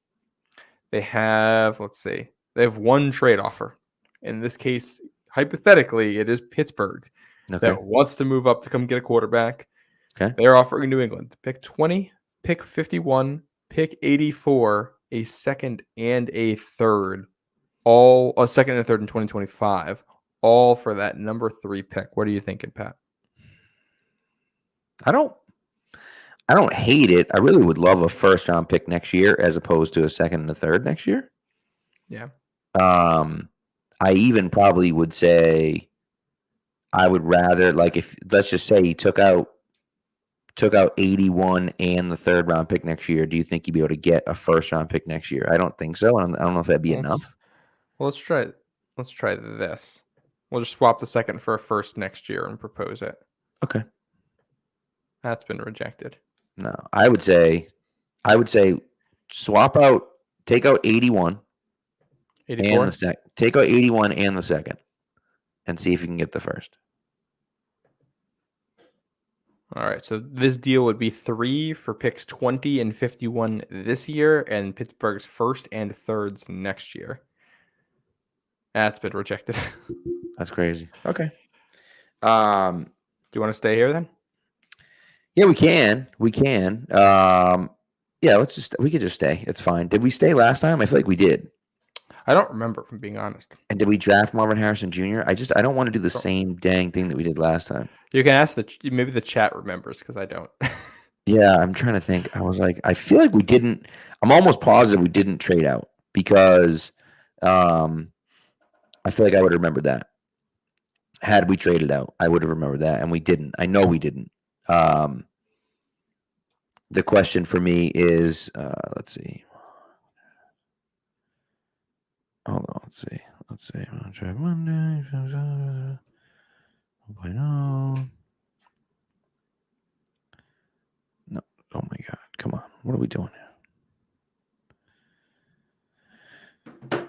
They have, they have 1 trade offer. In this case, hypothetically, it is Pittsburgh that wants to move up to come get a quarterback. Okay. They're offering New England pick 20, pick 51, pick 84, a second and a third, all a second and a third in 2025, all for that number 3 pick. What are you thinking, Pat? I don't hate it. I really would love a first-round pick next year as opposed to a second and a third next year. Yeah. I even probably would say I would rather, like, if let's just say he took out 81 and the 3rd-round pick next year. Do you think you'd be able to get a first-round pick next year? I don't think so. I don't know if that'd be enough. Well, let's try this. We'll just swap the second for a first next year and propose it. Okay. That's been rejected. No, I would say swap out, take out 81 84? and the second. Take out 81 and the second, and see if you can get the first. All right, so this deal would be 3 for picks 20 and 51 this year, and Pittsburgh's first and thirds next year. That's been rejected. That's crazy. Okay. Do you want to stay here then? Yeah, we can. We can. Yeah, we could just stay. It's fine. Did we stay last time? I feel like we did. I don't remember, if I'm being honest. And did we draft Marvin Harrison Jr.? I don't want to do the same dang thing that we did last time. You can ask maybe the chat remembers, because I don't. Yeah, I'm trying to think. I was like, I feel like we didn't. I'm almost positive we didn't trade out, because I feel like I would have remembered that. Had we traded out, I would have remembered that, and we didn't. I know we didn't. the question for me is, let's see. Hold on, let's see. I'll try Monday. No, oh my God, come on. What are we doing here?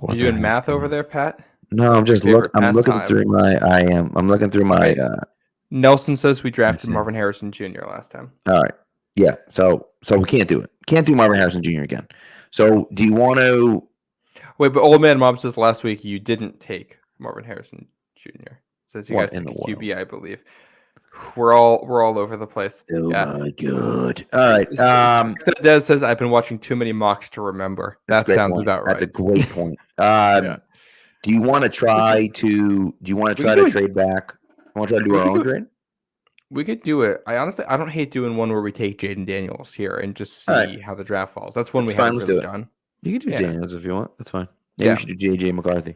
Are you doing math over there, Pat? No, I'm just looking through my. I'm looking through my. Okay. Nelson says we drafted Marvin Harrison Jr. last time. All right. Yeah. So we can't do it. Can't do Marvin Harrison Jr. again. So do you want to? Wait, but Old Man Mom says last week you didn't take Marvin Harrison Jr. Says you guys took a QB, I believe. We're all over the place. Oh my God! All right. Des says I've been watching too many mocks to remember. That sounds about right. That's a great point. Do you want to try to? Do you want to try to trade back? Want to try to do our own trade? We could do it. I don't hate doing one where we take Jaden Daniels here and just see how the draft falls. That's one we haven't really done. You can do Daniels if you want. That's fine. Maybe we should do JJ McCarthy.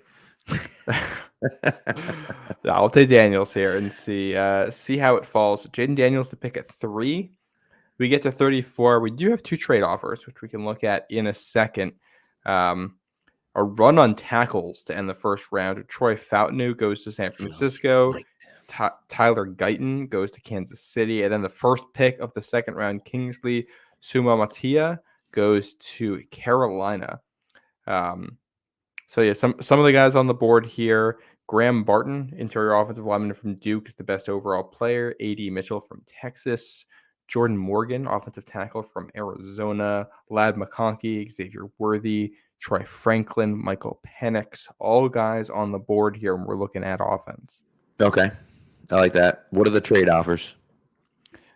I'll take Daniels here and see how it falls. Jaden Daniels to pick at 3. We get to 34. We do have 2 trade offers, which we can look at in a second. A run on tackles to end the first round. Troy Fautanu goes to San Francisco. Tyler Guyton goes to Kansas City. And then the first pick of the second round, Kingsley Sumamatia, goes to Carolina. So yeah, some of the guys on the board here. Graham Barton, interior offensive lineman from Duke, is the best overall player. A.D. Mitchell from Texas. Jordan Morgan, offensive tackle from Arizona. Ladd McConkey, Xavier Worthy, Troy Franklin, Michael Penix, all guys on the board here when we're looking at offense. Okay. I like that. What are the trade offers?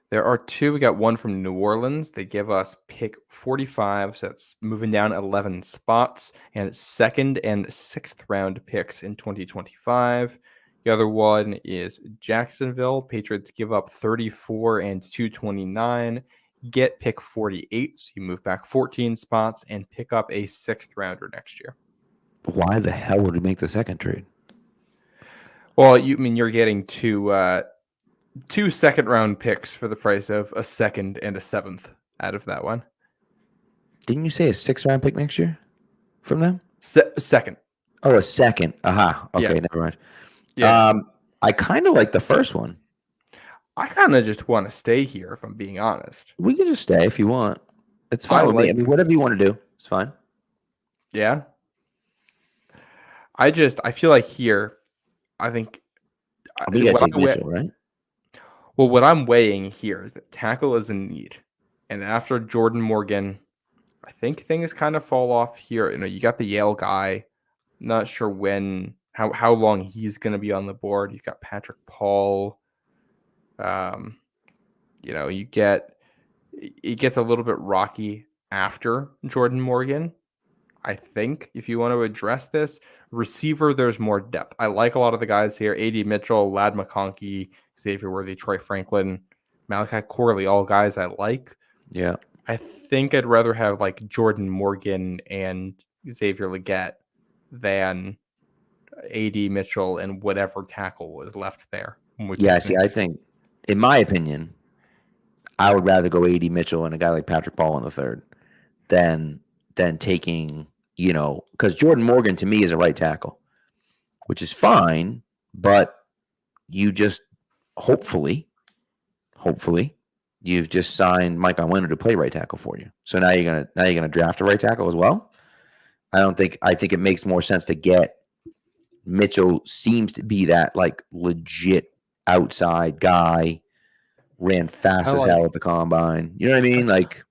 There are 2. We got one from New Orleans. They give us pick 45, so that's moving down 11 spots, and it's 2nd and 6th round picks in 2025. The other one is Jacksonville. Patriots give up 34 and 229. Get pick 48, so you move back 14 spots and pick up a 6th rounder next year. Why the hell would we make the second trade? Well, you're getting 2 second round picks for the price of a 2nd and a 7th out of that one. Didn't you say a 6th round pick next year from them? Second. Oh, a 2nd. Aha. Okay, never mind. Yeah. I kind of like the first one. I kind of just want to stay here, if I'm being honest. We can just stay if you want. It's fine with me. I mean, whatever you want to do, it's fine. Yeah. I feel like here, I think. We got to take Mitchell, right? Well, what I'm weighing here is that tackle is a need. And after Jordan Morgan, I think things kind of fall off here. You got the Yale guy. Not sure how long he's going to be on the board. You've got Patrick Paul. It gets a little bit rocky after Jordan Morgan. I think if you want to address this receiver, there's more depth. I like a lot of the guys here: A.D. Mitchell, Ladd McConkey, Xavier Worthy, Troy Franklin, Malachi Corley, all guys I like. Yeah, I think I'd rather have like Jordan Morgan and Xavier Legette than A.D. Mitchell and whatever tackle was left there. Yeah, see, I think, in my opinion, I would rather go A.D. Mitchell and a guy like Patrick Paul in the 3rd than taking, because Jordan Morgan to me is a right tackle, which is fine, but you just hopefully you've just signed Mike Onwenu to play right tackle for you. So now you're gonna draft a right tackle as well. I think it makes more sense to get Mitchell. Seems to be that like legit outside guy. Ran fast as hell at the combine. You know what I mean? Like,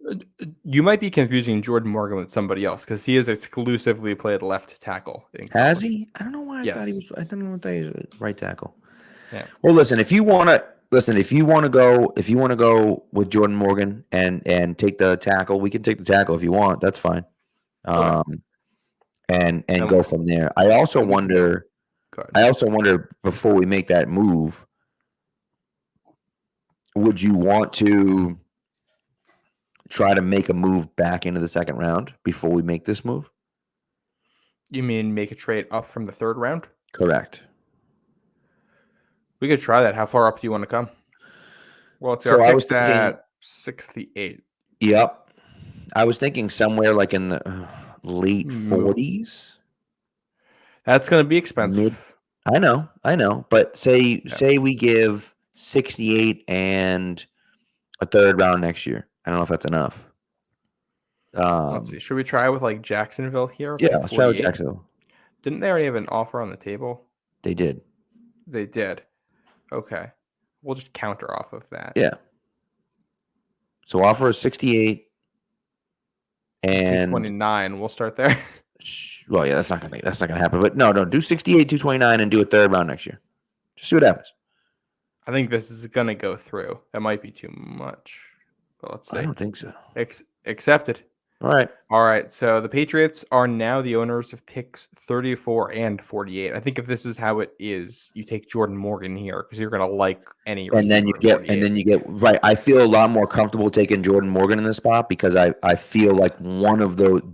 you might be confusing Jordan Morgan with somebody else because he has exclusively played left tackle. Has he? I don't know why I thought he was. I don't know if he was a right tackle. Yeah. Well, listen. If you want to go with Jordan Morgan and take the tackle, we can take the tackle if you want. That's fine. And go from there. I also wonder before we make that move. Would you want to try to make a move back into the 2nd round before we make this move? You mean make a trade up from the 3rd round? Correct. We could try that. How far up do you want to come? Well, so I was thinking 68. Yep. I was thinking somewhere like in the late Move. 40s. That's going to be expensive. I know. But say we give 68 and a third round next year. I don't know if that's enough. Let's see. Should we try with like Jacksonville here? Yeah, let's try with Jacksonville. Didn't they already have an offer on the table? They did. They did. Okay. We'll just counter off of that. Yeah. So offer is 68 and 229. We'll start there. Well, yeah, that's not gonna happen. But no, do 68, 229, and do a third round next year. Just see what happens. I think this is gonna go through. That might be too much. But let's see. I don't think so. Accepted. All right. So the Patriots are now the owners of picks 34 and 48. I think if this is how it is, you take Jordan Morgan here because you're gonna like any. And then you get right. I feel a lot more comfortable taking Jordan Morgan in this spot because I feel like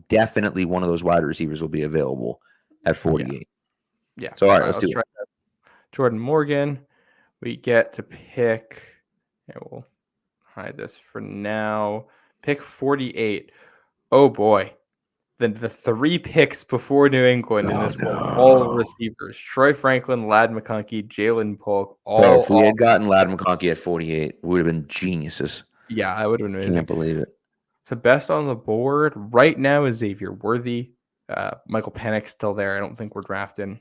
definitely one of those wide receivers will be available at 48. Yeah. So all right, let's do it. Jordan Morgan. We get to pick. Yeah, we'll hide this for now. Pick 48. Oh boy, the 3 picks before New England in this one, all receivers: Troy Franklin, Ladd McConkey, Jalen Polk. If we had gotten Ladd McConkey at 48, we would have been geniuses. Yeah, I would have been amazing. Can't believe it. The best on the board right now is Xavier Worthy. Michael Penix still there. I don't think we're drafting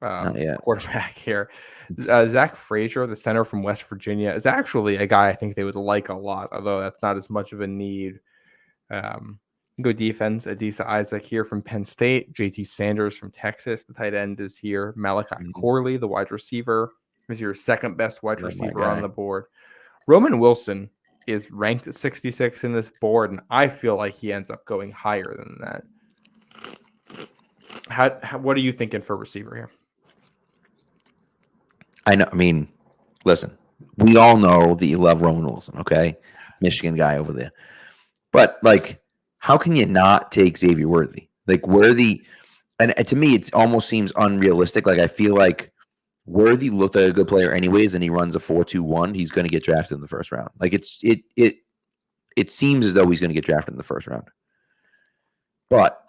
quarterback here. Zach Frazier, the center from West Virginia, is actually a guy I think they would like a lot, although that's not as much of a need. Go defense. Adisa Isaac here from Penn State. JT Sanders from Texas. The tight end is here. Malachi Corley, the wide receiver, is your second best wide receiver on the board. Roman Wilson is ranked at 66 in this board, and I feel like he ends up going higher than that. What are you thinking for receiver here? I know. I mean, listen, we all know that you love Roman Wilson, okay? Michigan guy over there. But, like, how can you not take Xavier Worthy? Like, Worthy, and to me, it almost seems unrealistic. Like, I feel like Worthy looked like a good player anyways, and he runs a 4.21. He's going to get drafted in the first round. Like, it seems as though he's going to get drafted in the first round. But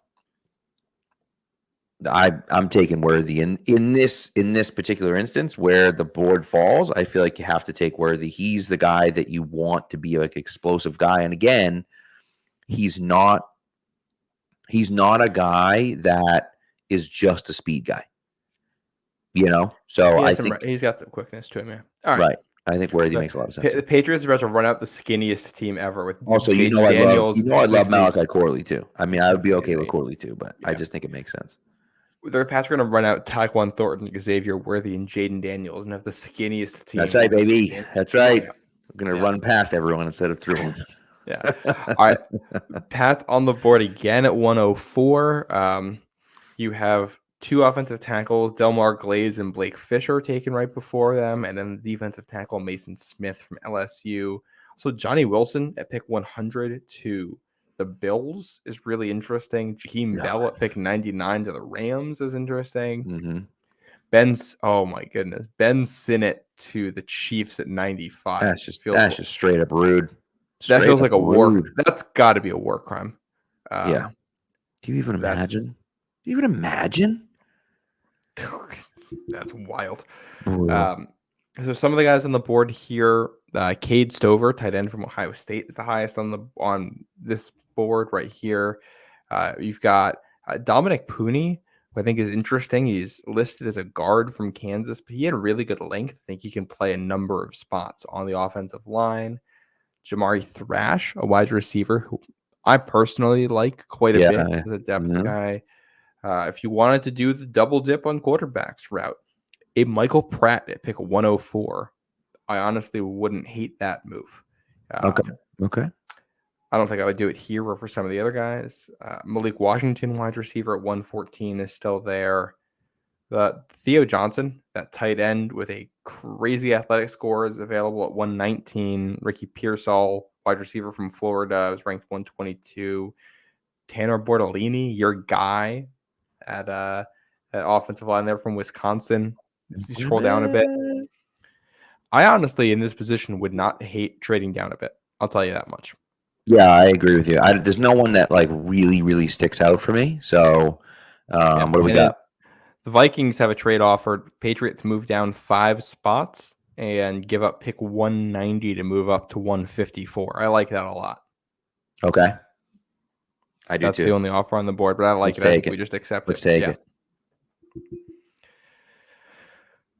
I'm taking Worthy. And in this particular instance where the board falls, I feel like you have to take Worthy. He's the guy that you want to be like explosive guy. And again, he's not a guy that is just a speed guy. You know? So I think he's got some quickness to him, yeah. All right. I think Worthy makes a lot of sense. The Patriots are about to run out the skinniest team ever with also Daniels. I love Malachi Corley too. I mean, I would be okay with Corley too, but I just think it makes sense. Their Pats are going to run out Tyquan Thornton, Xavier Worthy, and Jaden Daniels and have the skinniest team. That's right, baby. That's right. We're going to run past everyone instead of through them. Yeah. All right. Pats on the board again at 104. You have 2 offensive tackles, Delmar Glaze and Blake Fisher, taken right before them, and then the defensive tackle Mason Smith from LSU. So Johnny Wilson at pick 100 to the Bills is really interesting. Jakeem Bell at pick 99 to the Rams is interesting. Mm-hmm. Oh my goodness, Ben Sinnott to the Chiefs at 95. That's just straight up rude. That feels like a war. That's got to be a war crime. Yeah. Do you even imagine? Do you even imagine? That's wild. So some of the guys on the board here, Cade Stover, tight end from Ohio State, is the highest on this board right here. You've got Dominic Pooney, who I think is interesting. He's listed as a guard from Kansas, but he had really good length. I think he can play a number of spots on the offensive line. Jamari Thrash, a wide receiver who I personally like quite a bit as a depth guy. If you wanted to do the double dip on quarterbacks route, a Michael Pratt at pick 104. I honestly wouldn't hate that move. Okay. I don't think I would do it here or for some of the other guys. Malik Washington, wide receiver at 114, is still there. Theo Johnson, that tight end with a crazy athletic score, is available at 119. Ricky Pearsall, wide receiver from Florida, is ranked 122. Tanner Bortolini, your guy at offensive line there from Wisconsin. If you scroll down a bit, I honestly, in this position, would not hate trading down a bit. I'll tell you that much. Yeah, I agree with you. There's no one that like really, really sticks out for me. So, what do we got? The Vikings have a trade offer. Patriots move down 5 spots and give up pick 190 to move up to 154. I like that a lot. Okay. I do That's too. the only offer on the board, but I like it. I think we just accept Let's it. take it.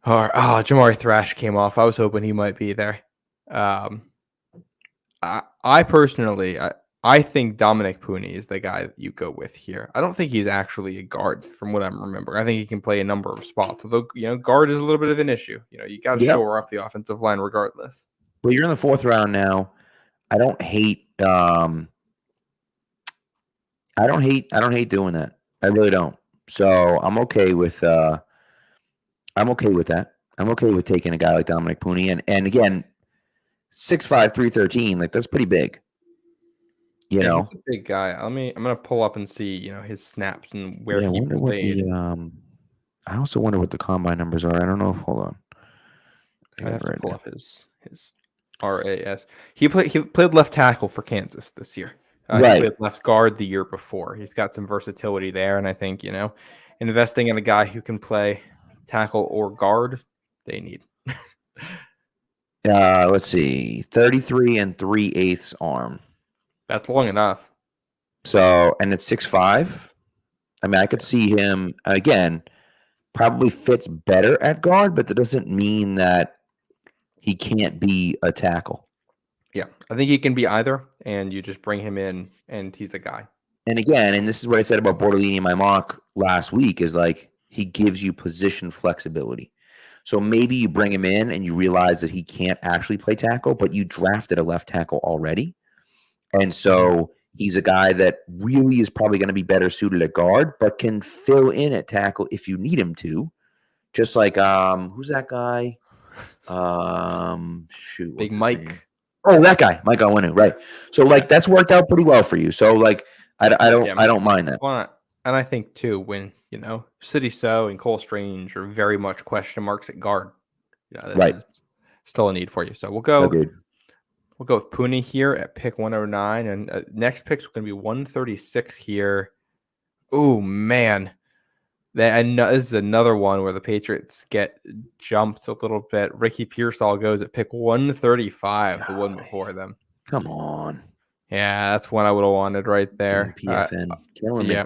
Oh, Jamari Thrash came off. I was hoping he might be there. I personally, I think Dominic Pooney is the guy that you go with here. I don't think he's actually a guard, from what I'm remembering. I think he can play a number of spots. Although, guard is a little bit of an issue. You got to shore up the offensive line regardless. Well, you're in the 4th round now. I don't hate doing that. I really don't. So I'm okay with that. I'm okay with taking a guy like Dominic Pooney. And again, 6'5", 313, like that's pretty big. He's a big guy. I'm gonna pull up and see, his snaps and where he played. I also wonder what the combine numbers are. I don't know if hold on. I have to pull up his RAS. He played left tackle for Kansas this year. Right. He played left guard the year before. He's got some versatility there, and I think, investing in a guy who can play tackle or guard, they need. Let's see, 33 3/8 arm. That's long enough. So, and it's 6'5". I mean, I could see him again. Probably fits better at guard, but that doesn't mean that he can't be a tackle. Yeah, I think he can be either, and you just bring him in, and he's a guy. And again, and this is what I said about Bortolini in my mock last week, is like he gives you position flexibility. So maybe you bring him in and you realize that he can't actually play tackle, but you drafted a left tackle already. And so he's a guy that really is probably going to be better suited at guard, but can fill in at tackle if you need him to. Just like, who's that guy? Big Mike. Oh, that guy, Mike Onwenu, right? So like that's worked out pretty well for you. So like I don't mind that. Well, and I think too when City So and Cole Strange are very much question marks at guard. This is still a need for you. So we'll go. Agreed. We'll go with Pooney here at pick 109, and next pick's going to be 136 here. Oh man, I know this is another one where the Patriots get jumped a little bit. Ricky Pearsall goes at pick 135, the one before them. Come on. Yeah, that's one I would have wanted right there. PFN killing me. Yeah.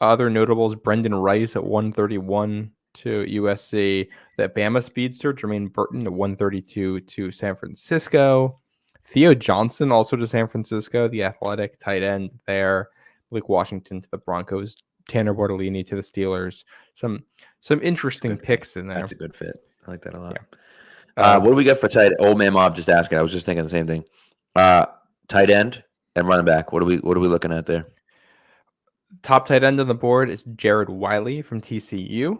Other notables: Brendan Rice at 131 to USC. That Bama speedster Jermaine Burton at 132 to San Francisco. Theo Johnson also to San Francisco, the athletic tight end there. Blake Washington to the Broncos. Tanner Bortolini to the Steelers. Some interesting picks in there. That's a good fit. I like that a lot. Yeah. What do we got for tight? Old man Mob just asking. I was just thinking the same thing. Tight end and running back. What are we looking at there? Top tight end on the board is Jared Wiley from TCU.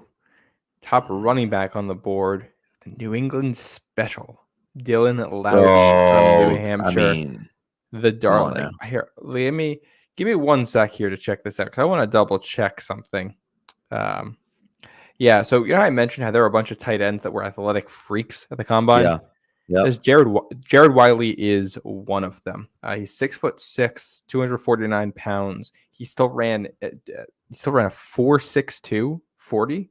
Top running back on the board, the New England Special, Dylan Lowry from New Hampshire. The darling. Here, give me 1 sec here to check this out because I want to double check something. Yeah, so I mentioned how there were a bunch of tight ends that were athletic freaks at the combine. Yeah. Jared Wiley is one of them. He's 6'6", 249 pounds. He still ran a 4.62 40.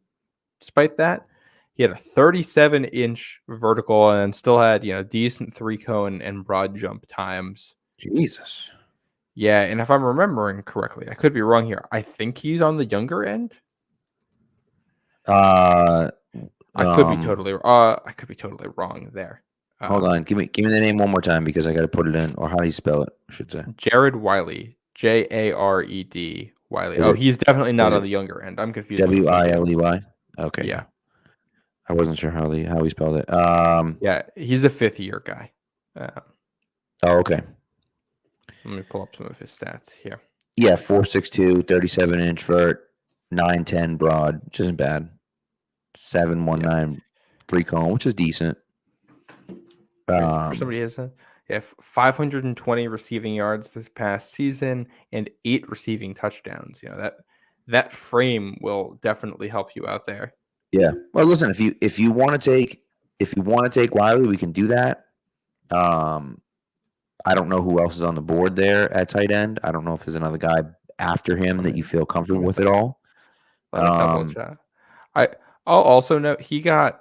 Despite that, he had a 37-inch vertical and still had decent 3-cone and broad jump times. Jesus. Yeah, and if I'm remembering correctly, I could be wrong here. I think he's on the younger end. I could be totally wrong there. Hold on, give me the name one more time because I got to put it in, or how do you spell it? I should say Jared Wiley, Jared Wiley. He's definitely not on the younger end. I'm confused. Wiley. Okay. Yeah. I wasn't sure how he spelled it. Yeah, he's a 5th-year guy. Okay. Let me pull up some of his stats here. Yeah, 4'6", 37-inch vert, 9'10" broad, which isn't bad. 7'19" 3-cone, which is decent. For somebody who has 520 receiving yards this past season and 8 receiving touchdowns. That frame will definitely help you out there. Yeah. Well, listen, if you want to take Wiley, we can do that. I don't know who else is on the board there at tight end. I don't know if there's another guy after him that you feel comfortable with at all. Let me double check. I'll also note he got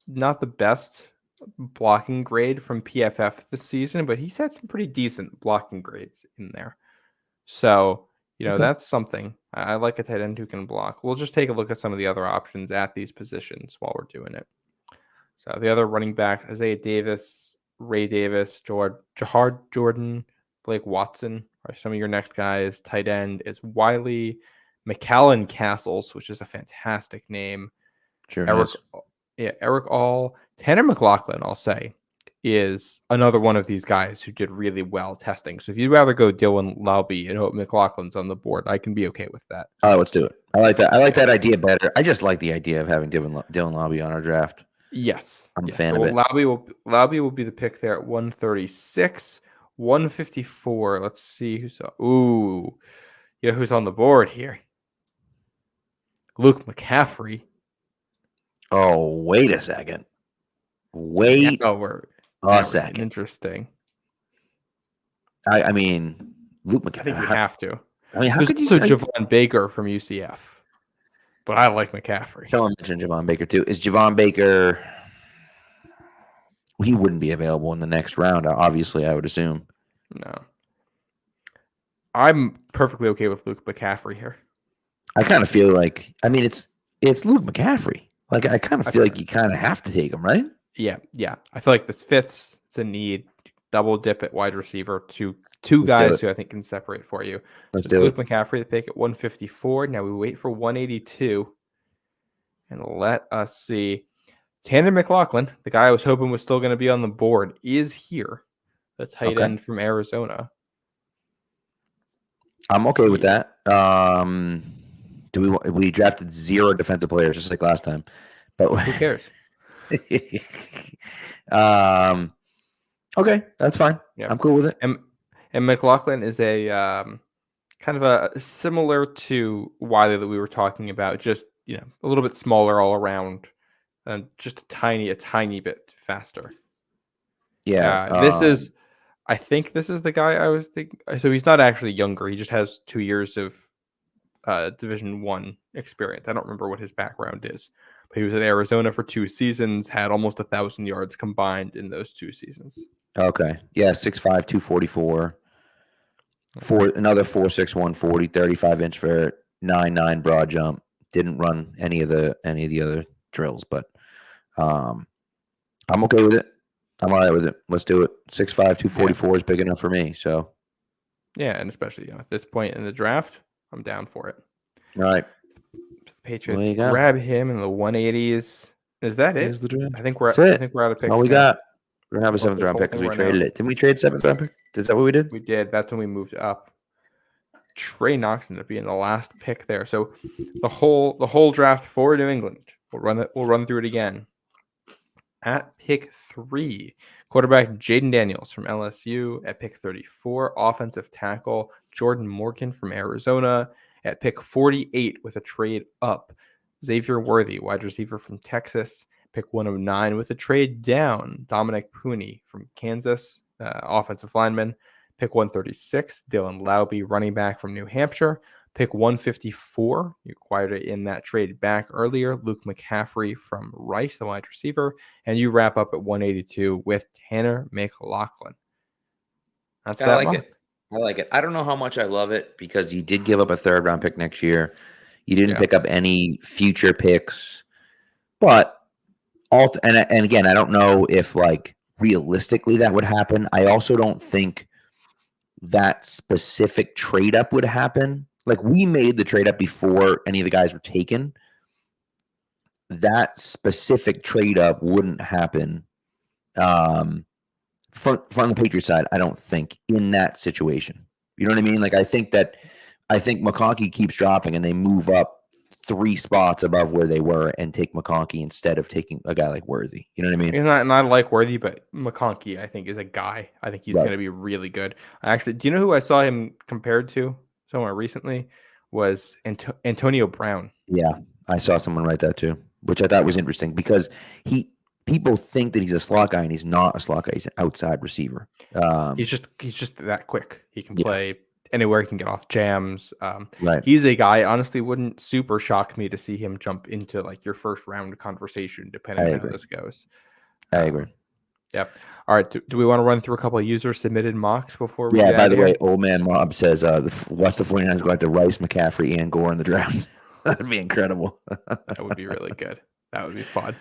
not the best blocking grade from PFF this season, but he's had some pretty decent blocking grades in there. So, Okay. that's something. I like a tight end who can block. We'll just take a look at some of the other options at these positions while we're doing it. So the other running back, Isaiah Davis, Ray Davis, Jahard Jordan, Blake Watson are some of your next guys. Tight end is Wiley McAllen Castles, which is a fantastic name. Sure. Eric All. Tanner McLaughlin, I'll say, is another one of these guys who did really well testing. So if you'd rather go Dylan Laube and hope McLaughlin's on the board, I can be okay with that. All right, let's do it. I like that. I like that idea better. I just like the idea of having Dylan Laube on our draft. Yes. I'm a fan of it. Laube will be the pick there at 136, 154. Let's see who's who's on the board here. Luke McCaffrey. Oh, wait a second. Wait a second. Interesting. I mean, Luke McCaffrey. I think we have to. I mean, how There's could you also Javon Baker from UCF, but I like McCaffrey. Someone mentioned Javon Baker too. Is Javon Baker? He wouldn't be available in the next round. Obviously, I would assume. No. I'm perfectly okay with Luke McCaffrey here. I kind of feel like, I mean, it's Luke McCaffrey. Like, I kind of feel like you kind of have to take him, right? Yeah. I feel like this fits. It's a need. Double dip at wide receiver. Two guys who I think can separate for you. Let's do Luke it. McCaffrey, the pick at 154. Now we wait for 182. And let us see. Tanner McLaughlin, the guy I was hoping was still going to be on the board, is here. The tight end from Arizona. I'm okay with that. We drafted 0 defensive players just like last time, but who cares? Okay, that's fine. Yeah. I'm cool with it. And McLaughlin is a kind of a similar to Wiley that we were talking about, just a little bit smaller all around, and just a tiny bit faster. Yeah, I think this is the guy I was thinking. So he's not actually younger. He just has 2 years of Division I experience. I don't remember what his background is, but he was at Arizona for 2 seasons, had almost 1,000 yards combined in those 2 seasons. Okay. Yeah, 6'5", 244. Another 4'6", 140, 35-inch vert, 9'9" broad jump. Didn't run any of the other drills, but I'm okay with it. I'm all right with it. Let's do it. 6'5", 244 is big enough for me. So yeah, and especially at this point in the draft, I'm down for it. All right. The Patriots grab him in the 180s. Is that it? The draft. I think we're out of picks. All we got. We're gonna have a 7th round pick because we traded it. Didn't we trade 7th round pick? Is that what we did? We did. That's when we moved up. Trey Knox ended up being the last pick there. So the whole draft for New England. We'll run through it again. At pick 3, quarterback Jaden Daniels from LSU. At pick 34, offensive tackle Jordan Morgan from Arizona. At pick 48, with a trade up, Xavier Worthy, wide receiver from Texas. Pick 109 with a trade down, Dominic Pooney from Kansas, offensive lineman. Pick 136, Dylan Laube, running back from New Hampshire. Pick 154, you acquired it in that trade back earlier, Luke McCaffrey from Rice, the wide receiver. And you wrap up at 182 with Tanner McLaughlin. That's that. I like it. I don't know how much I love it because you did give up a 3rd round pick next year. You didn't pick up any future picks, but and again, I don't know if like realistically that would happen. I also don't think that specific trade up would happen. Like we made the trade up before any of the guys were taken. That specific trade up wouldn't happen from the Patriots side. I don't think in that situation. You know what I mean? Like I think McConkey keeps dropping and they move up 3 spots above where they were and take McConkey instead of taking a guy like Worthy. You know what I mean? And I like Worthy, but McConkey, I think, is a guy. I think he's going to be really good. Actually, do you know who I saw him compared to somewhere recently? Was Antonio Brown. Yeah, I saw someone write that too, which I thought was interesting because people think that he's a slot guy, and he's not a slot guy. He's an outside receiver. He's just that quick. He can Yeah. play anywhere. He can get off jams. Right. He's a guy. Honestly, wouldn't super shock me to see him jump into like your first round conversation, depending on how this goes. I agree. Yeah. All right. Do we want to run through a couple of user submitted mocks before we? Yeah. By the way, Old Man Mob says, "Watch the 49ers go after Rice, McCaffrey, and Gore in the draft." That'd be incredible. That would be really good. That would be fun.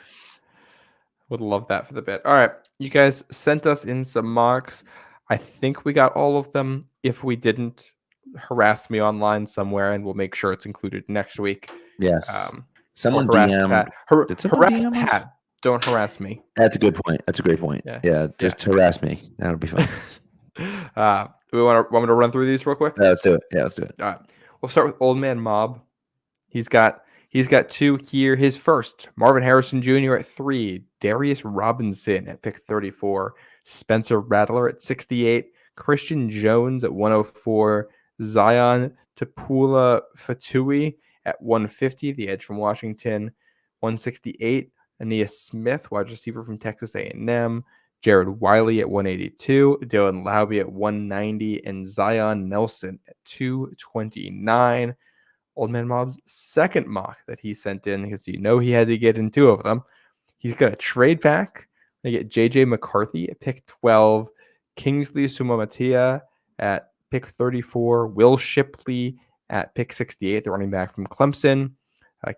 Would love that for the bit. All right. You guys sent us in some mocks. I think we got all of them. If we didn't, harass me online somewhere, and we'll make sure it's included next week. Yes. Someone harass DM. Pat. Harass DM us? Pat. Don't harass me. That's a good point. That's a great point. Yeah. Just harass me. That'll be fun. Do we want me to run through these real quick? Yeah, let's do it. All right. We'll start with Old Man Mob. He's got two here. His first, Marvin Harrison Jr. at 3, Darius Robinson at pick 34, Spencer Rattler at 68, Christian Jones at 104, Zion Tapula Fatui at 150, the edge from Washington, 168, Aeneas Smith, wide receiver from Texas A&M, Jared Wiley at 182, Dylan Laube at 190, and Zion Nelson at 229. Old Man Mob's second mock that he sent in, because he had to get in 2 of them. He's going to trade back. They get J.J. McCarthy at pick 12, Kingsley Sumamatia at pick 34, Will Shipley at pick 68, the running back from Clemson,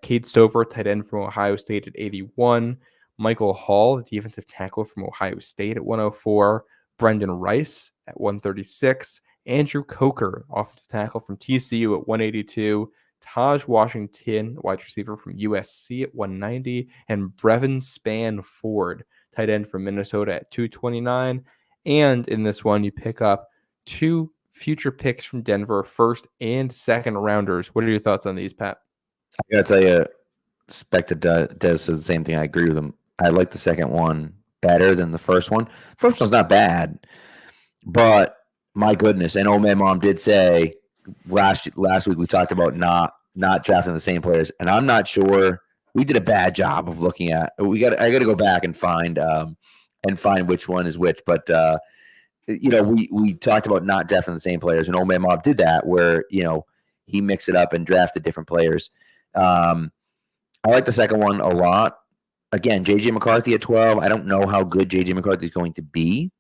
Cade Stover, tight end from Ohio State at 81, Michael Hall, the defensive tackle from Ohio State at 104, Brendan Rice at 136, Andrew Coker, offensive tackle from TCU at 182, Taj Washington, wide receiver from USC at 190, and Brevin Spann Ford, tight end from Minnesota at 229. And in this one, you pick up 2 future picks from Denver, first and second rounders. What are your thoughts on these, Pat? I gotta tell you, Spectre does the same thing. I agree with him. I like the second one better than the first one. First one's not bad, but my goodness. And Old Man Mom did say last week we talked about not drafting the same players, and I'm not sure we did a bad job of looking at. I got to go back and find which one is which. But we talked about not drafting the same players, and Old Man Mob did that, where he mixed it up and drafted different players. I like the second one a lot. Again, J.J. McCarthy at 12. I don't know how good J.J. McCarthy is going to be,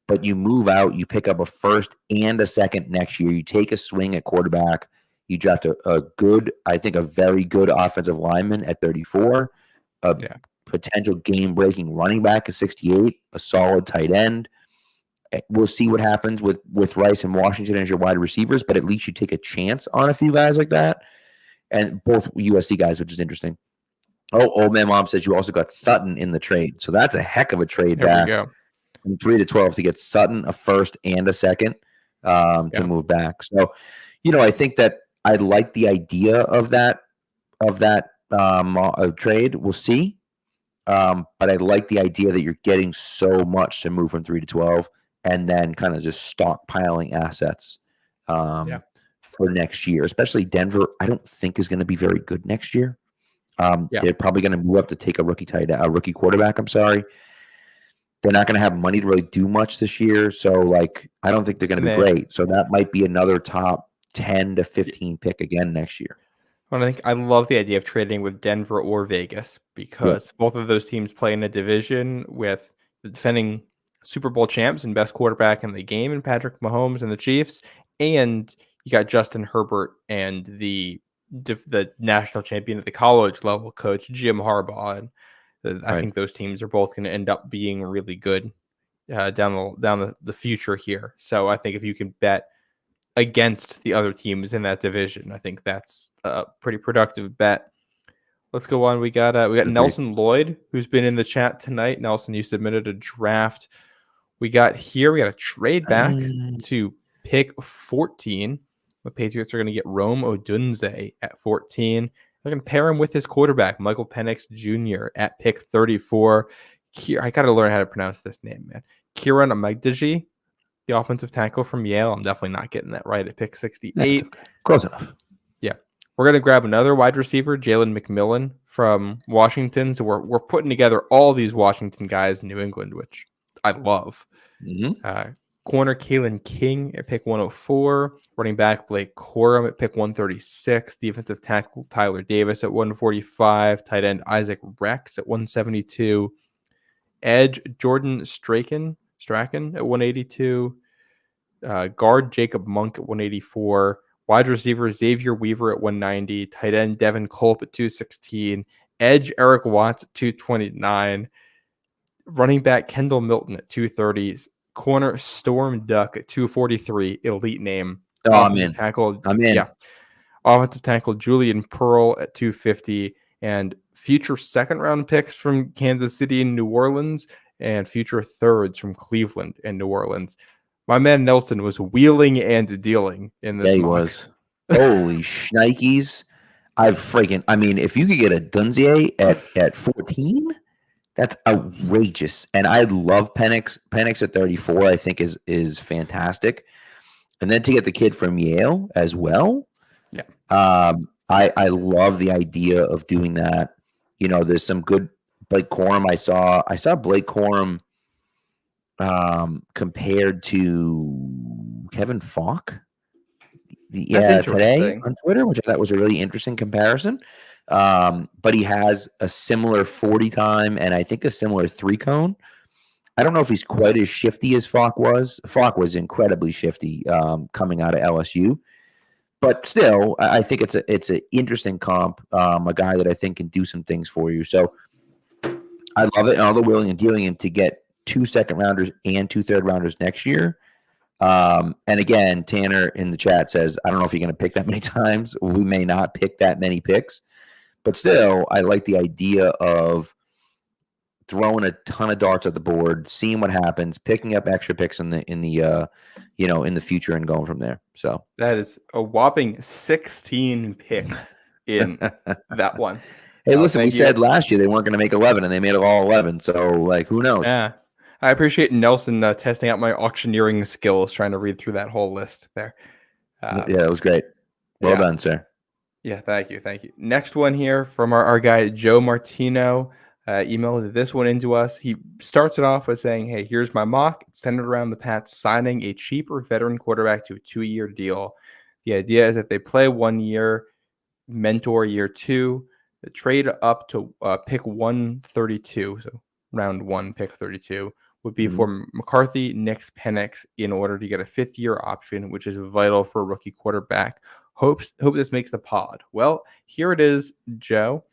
but you move out, you pick up a first and a second next year. You take a swing at quarterback. You draft a very good offensive lineman at 34, potential game-breaking running back at 68, a solid tight end. We'll see what happens with Rice and Washington as your wide receivers, but at least you take a chance on a few guys like that. And both USC guys, which is interesting. Oh, Old Man Mom says you also got Sutton in the trade. So that's a heck of a trade back. There we go. From 3 to 12 to get Sutton a first and a second to move back. So, I think that I like the idea of that trade. We'll see. But I like the idea that you're getting so much to move from 3 to 12 and then kind of just stockpiling assets for next year, especially Denver. I don't think is going to be very good next year. They're probably going to move up to take a rookie quarterback. I'm sorry. They're not going to have money to really do much this year. So, I don't think they're going to be great. So that might be another top 10 to 15 pick again next year. I love the idea of trading with Denver or Vegas, because both of those teams play in a division with the defending Super Bowl champs and best quarterback in the game, and Patrick Mahomes and the Chiefs. And you got Justin Herbert and the national champion at the college level coach, Jim Harbaugh. And I think those teams are both going to end up being really good down the future here. So I think if you can bet against the other teams in that division, I think that's a pretty productive bet. Let's go on. We got Nelson Lloyd, who's been in the chat tonight. Nelson, you submitted a draft. We got a trade back to pick 14. The Patriots are going to get Rome Odunze at 14. They're going to pair him with his quarterback, Michael Penix Jr. at pick 34. I got to learn how to pronounce this name, man. Kieran Amagdaji, the offensive tackle from Yale. I'm definitely not getting that right at pick 68. Okay. Close enough. Yeah. We're going to grab another wide receiver, Jalen McMillan from Washington. So we're putting together all these Washington guys in New England, which I love. Corner Kalen King at pick 104. Running back Blake Corum at pick 136. Defensive tackle Tyler Davis at 145. Tight end Isaac Rex at 172. Edge Jordan Strachan at 182. Guard Jacob Monk at 184. Wide receiver Xavier Weaver at 190. Tight end Devin Culp at 216. Edge Eric Watts at 229. Running back Kendall Milton at 230. Corner Storm Duck at 243. Elite name. I'm tackle. I'm in. Yeah. Offensive tackle Julian Pearl at 250. And future second round picks from Kansas City and New Orleans. And future thirds from Cleveland and New Orleans. My man Nelson was wheeling and dealing in this. Yeah, he was. Holy shnikes. I mean, if you could get a Dunzier at 14, that's outrageous. And I love Penix. Penix at 34, I think is fantastic. And then to get the kid from Yale as well. Yeah. I love the idea of doing that. You know, there's some good Blake Corum. I saw Blake Corum compared to Kevin Falk. Today on Twitter, which I thought was a really interesting comparison. But he has a similar 40 time and I think a similar 3-cone. I don't know if he's quite as shifty as Falk was. Falk was incredibly shifty coming out of LSU. But still, I think it's an interesting comp, a guy that I think can do some things for you. So I love it. And all the willing and dealing and to get 2 second rounders and 2 third rounders next year. And again, Tanner in the chat says, I don't know if you're going to pick that many times. We may not pick that many picks, but still, I like the idea of throwing a ton of darts at the board, seeing what happens, picking up extra picks in the future and going from there. So that is a whopping 16 picks in that one. Hey, listen, we said last year they weren't going to make 11 and they made it all 11. So like, who knows? Yeah. I appreciate Nelson testing out my auctioneering skills, trying to read through that whole list there. Yeah, it was great. Well done, sir. Yeah, thank you. Next one here from our guy, Joe Martino, emailed this one into us. He starts it off by saying, hey, here's my mock. It's centered around the Pats signing a cheaper veteran quarterback to a 2-year deal. The idea is that they play 1 year, mentor year 2, the trade up to pick 132, so round 1, pick 32. Would be for McCarthy, Nix, Penix in order to get a 5th-year option, which is vital for a rookie quarterback. Hope this makes the pod. Well, here it is, Joe.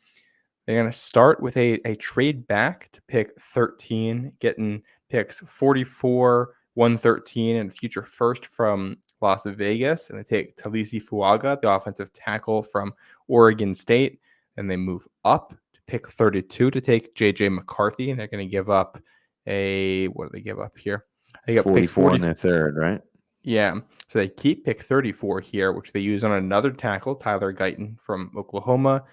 They're going to start with a trade back to pick 13, getting picks 44, 113, and future first from Las Vegas. And they take Talisi Fuaga, the offensive tackle from Oregon State. And they move up to pick 32 to take J.J. McCarthy. And they're going to give up what do they give up here? They got 44 in their third, right? Yeah. So they keep pick 34 here, which they use on another tackle, Tyler Guyton from Oklahoma.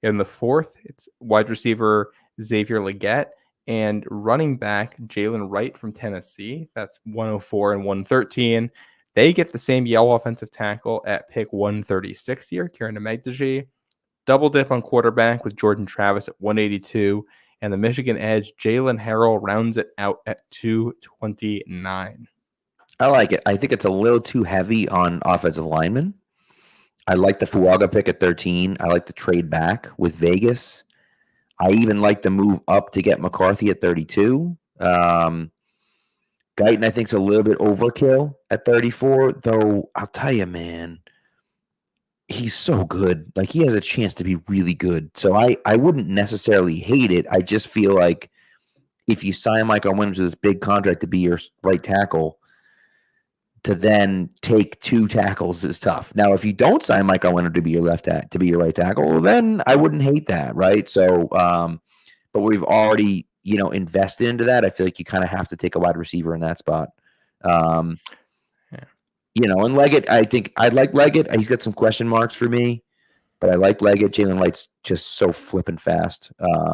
In the 4th, it's wide receiver Xavier Legette and running back Jalen Wright from Tennessee. That's 104 and 113. They get the same Yale offensive tackle at pick 136 here, Kieran Amegbiji. Double dip on quarterback with Jordan Travis at 182. And the Michigan edge, Jalen Harrell, rounds it out at 229. I like it. I think it's a little too heavy on offensive linemen. I like the Fuaga pick at 13. I like the trade back with Vegas. I even like the move up to get McCarthy at 32. Guyton, I think, is a little bit overkill at 34, though I'll tell you, man, he's so good. Like, he has a chance to be really good. So I wouldn't necessarily hate it. I just feel like if you sign Michael Williams to this big contract to be your right tackle, to then take 2 tackles is tough. Now, if you don't sign Michael Leonard to be your right tackle, well, then I wouldn't hate that, right? So, but we've already, invested into that. I feel like you kind of have to take a wide receiver in that spot. And Leggett, I think I'd like Leggett. He's got some question marks for me, but I like Leggett. Jalen Light's just so flipping fast.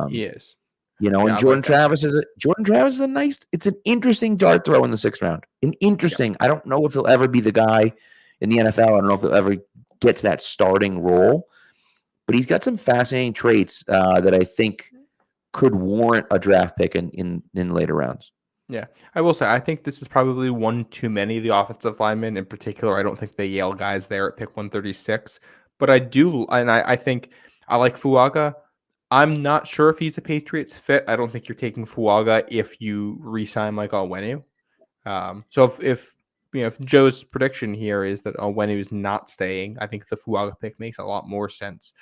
He is. And Jordan Travis is a nice. It's an interesting dart throw in the 6th round. I don't know if he'll ever be the guy in the NFL. I don't know if he'll ever get to that starting role. but he's got some fascinating traits that I think could warrant a draft pick in later rounds. Yeah, I will say I think this is probably one too many of the offensive linemen. In particular, I don't think the Yale guys there at pick 136, but I do, and I think I like Fuaga. I'm not sure if he's a Patriots fit. I don't think you're taking Fuaga if you re-sign Mike Onwenu. So if Joe's prediction here is that Onwenu is not staying, I think the Fuaga pick makes a lot more sense.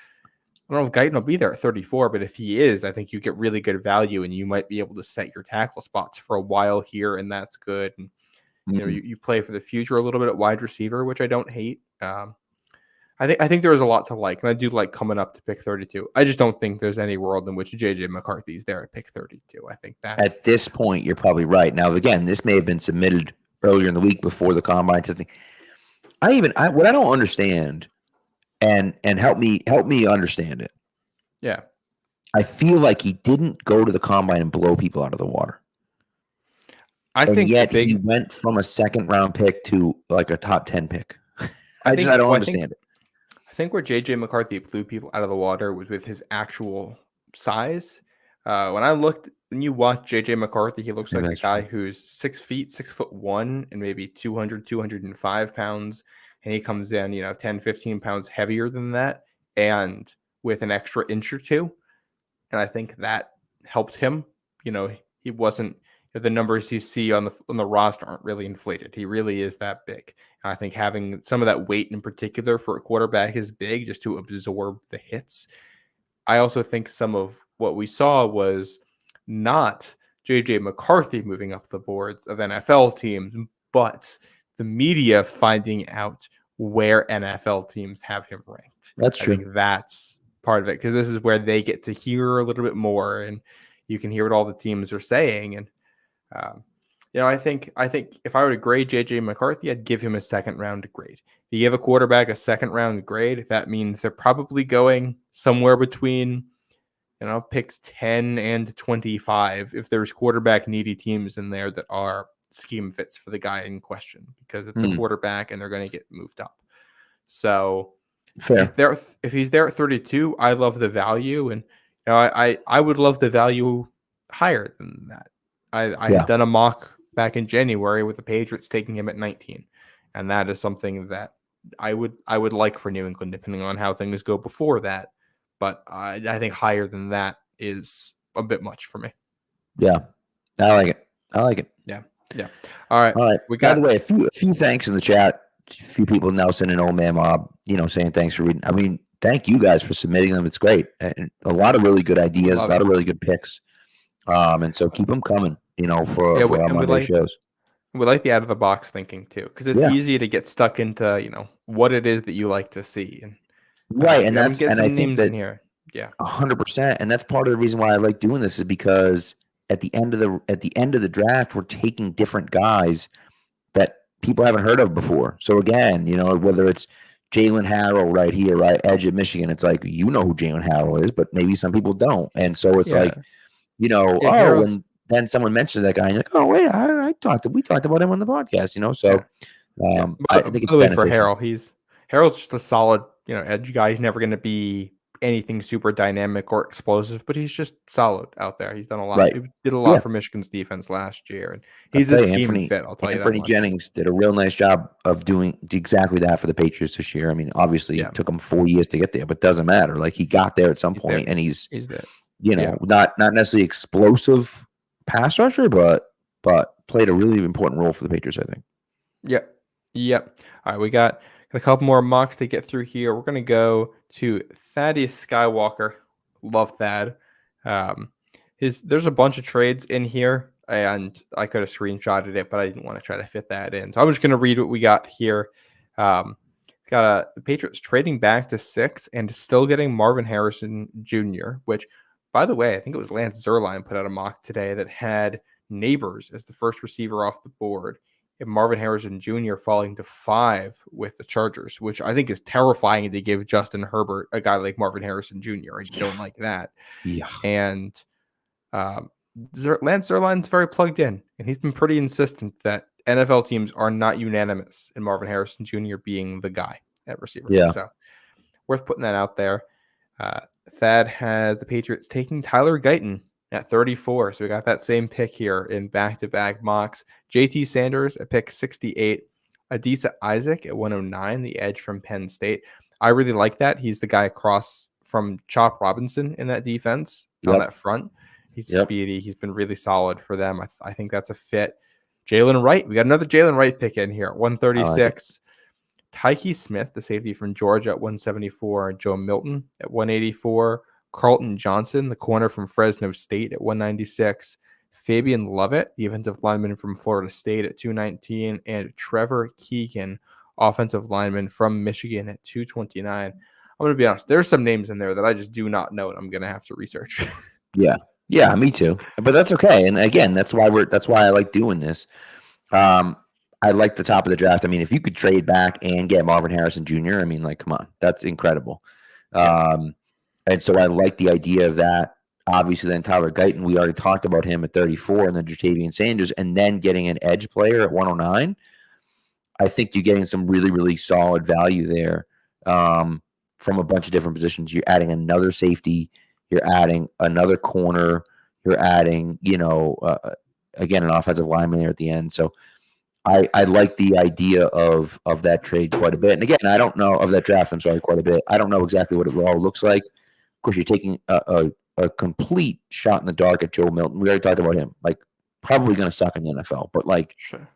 I don't know if Guyton will be there at 34, but if he is, I think you get really good value, and you might be able to set your tackle spots for a while here, and that's good. And you play for the future a little bit at wide receiver, which I don't hate. I think there is a lot to like, and I do like coming up to pick 32. I just don't think there's any world in which JJ McCarthy is there at pick 32. I think that's at this point you're probably right. Now again, this may have been submitted earlier in the week before the combine testing. What I don't understand, and help me understand it. Yeah, I feel like he didn't go to the combine and blow people out of the water. I think yet he went from a second round pick to like a top 10 pick. I don't understand it. I think where JJ McCarthy blew people out of the water was with his actual size. When you watch JJ McCarthy, he looks like a guy who's 6 feet, 6'1", and maybe 205 pounds. And he comes in, 10, 15 pounds heavier than that, and with an extra inch or two. And I think that helped him. He wasn't, the numbers you see on the roster aren't really inflated. He really is that big. And I think having some of that weight in particular for a quarterback is big, just to absorb the hits. I also think some of what we saw was not JJ McCarthy moving up the boards of NFL teams, but the media finding out where NFL teams have him ranked. That's true. I think that's part of it, because this is where they get to hear a little bit more, and you can hear what all the teams are saying. And I think if I were to grade JJ McCarthy, I'd give him a second round grade. If you give a quarterback a second round grade, that means they're probably going somewhere between picks 10 and 25 if there's quarterback needy teams in there that are scheme fits for the guy in question, because it's a quarterback and they're going to get moved up. So fair. If he's there at 32, I love the value, and I would love the value higher than that. I had done a mock back in January with the Patriots taking him at 19, and that is something that I would like for New England, depending on how things go before that. But I think higher than that is a bit much for me. Yeah, I like it. Yeah. All right. By the way, a few thanks in the chat. A few people, Nelson and Old Man Mob, saying thanks for reading. I mean, thank you guys for submitting them. It's great. And a lot of really good ideas, a lot of really good picks. And so keep them coming, for our Monday shows. We like the out of the box thinking too, because it's easy to get stuck into, what it is that you like to see. And right. And I think that in here. Yeah, 100%. And that's part of the reason why I like doing this, is because at the end of the draft, we're taking different guys that people haven't heard of before. So again, whether it's Jalen Harrell right here, right edge of Michigan, it's like, who Jalen Harrell is, but maybe some people don't. And so it's like, when then someone mentions that guy, and you're like, oh wait, we talked about him on the podcast, So I think it's beneficial. For Harrell, Harrell's just a solid, edge guy. He's never going to be anything super dynamic or explosive, but he's just solid out there. He's done a lot. Right. He did a lot for Michigan's defense last year, and he's a scheme fit. I'll tell you that much. Anthony Jennings did a real nice job of doing exactly that for the Patriots this year. I mean, obviously it took him 4 years to get there, but it doesn't matter. Like, he got there at some point, and he's there. Not necessarily explosive pass rusher, but played a really important role for the Patriots, I think. Yep. All right, we got a couple more mocks to get through here. We're going to go to Thaddeus Skywalker. Love Thad. There's a bunch of trades in here, and I could have screenshotted it, but I didn't want to try to fit that in. So I'm just going to read what we got here. It's got the Patriots trading back to 6 and still getting Marvin Harrison Jr., which, by the way, I think it was Lance Zierlein put out a mock today that had Neighbors as the first receiver off the board, and Marvin Harrison Jr. falling to 5 with the Chargers, which I think is terrifying to give Justin Herbert a guy like Marvin Harrison Jr. I don't like that. Yeah. And Lance Zierlein's very plugged in, and he's been pretty insistent that NFL teams are not unanimous in Marvin Harrison Jr. being the guy at receiver. Yeah. So worth putting that out there. Thad had the Patriots taking Tyler Guyton at 34. So we got that same pick here in back-to-back mocks. JT Sanders at pick 68. Adisa Isaac at 109, the edge from Penn State. I really like that. He's the guy across from Chop Robinson in that defense on that front. He's speedy. He's been really solid for them. I think that's a fit. Jalen Wright. We got another Jalen Wright pick in here at 136. Tyke Smith, the safety from Georgia at 174. Joe Milton at 184. Carlton Johnson, the corner from Fresno State at 196. Fabian Lovett, the offensive lineman from Florida State at 219. And Trevor Keegan, offensive lineman from Michigan at 229. I'm going to be honest. There's some names in there that I just do not know, and I'm going to have to research. Yeah, me too. But that's okay. And again, that's why I like doing this. I like the top of the draft. I mean, if you could trade back and get Marvin Harrison Jr., I mean, like, come on, that's incredible. And so I like the idea of that. Obviously, then Tyler Guyton, we already talked about him at 34, and then Jatavian Sanders, and then getting an edge player at 109. I think you're getting some really, really solid value there from a bunch of different positions. You're adding another safety. You're adding another corner. You're adding, again, an offensive lineman there at the end. So I like the idea of that trade quite a bit. And again, I don't know of that draft. I'm sorry, quite a bit. I don't know exactly what it all looks like. Of course, you're taking a complete shot in the dark at Joe Milton. We already talked about him. Like, probably going to suck in the NFL. But, like, sure,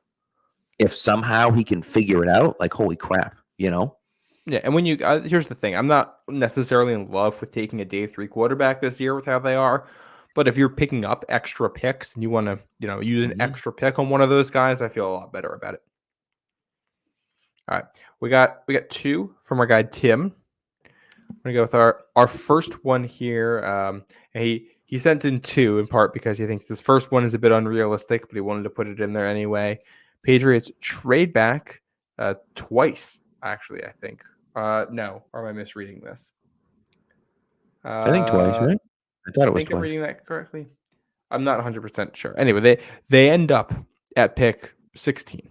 if somehow he can figure it out, like, holy crap, Yeah, and when you here's the thing. I'm not necessarily in love with taking a day 3 quarterback this year with how they are. But if you're picking up extra picks and you want to, use an extra pick on one of those guys, I feel a lot better about it. All right, we got 2 from our guy Tim. I'm gonna go with our first one here. And he sent in 2 in part because he thinks this first one is a bit unrealistic, but he wanted to put it in there anyway. Patriots trade back twice, actually. I think. No, or am I misreading this? I think twice, right? I thought it was twice. I'm reading that correctly. I'm not 100% sure. Anyway, they end up at pick 16,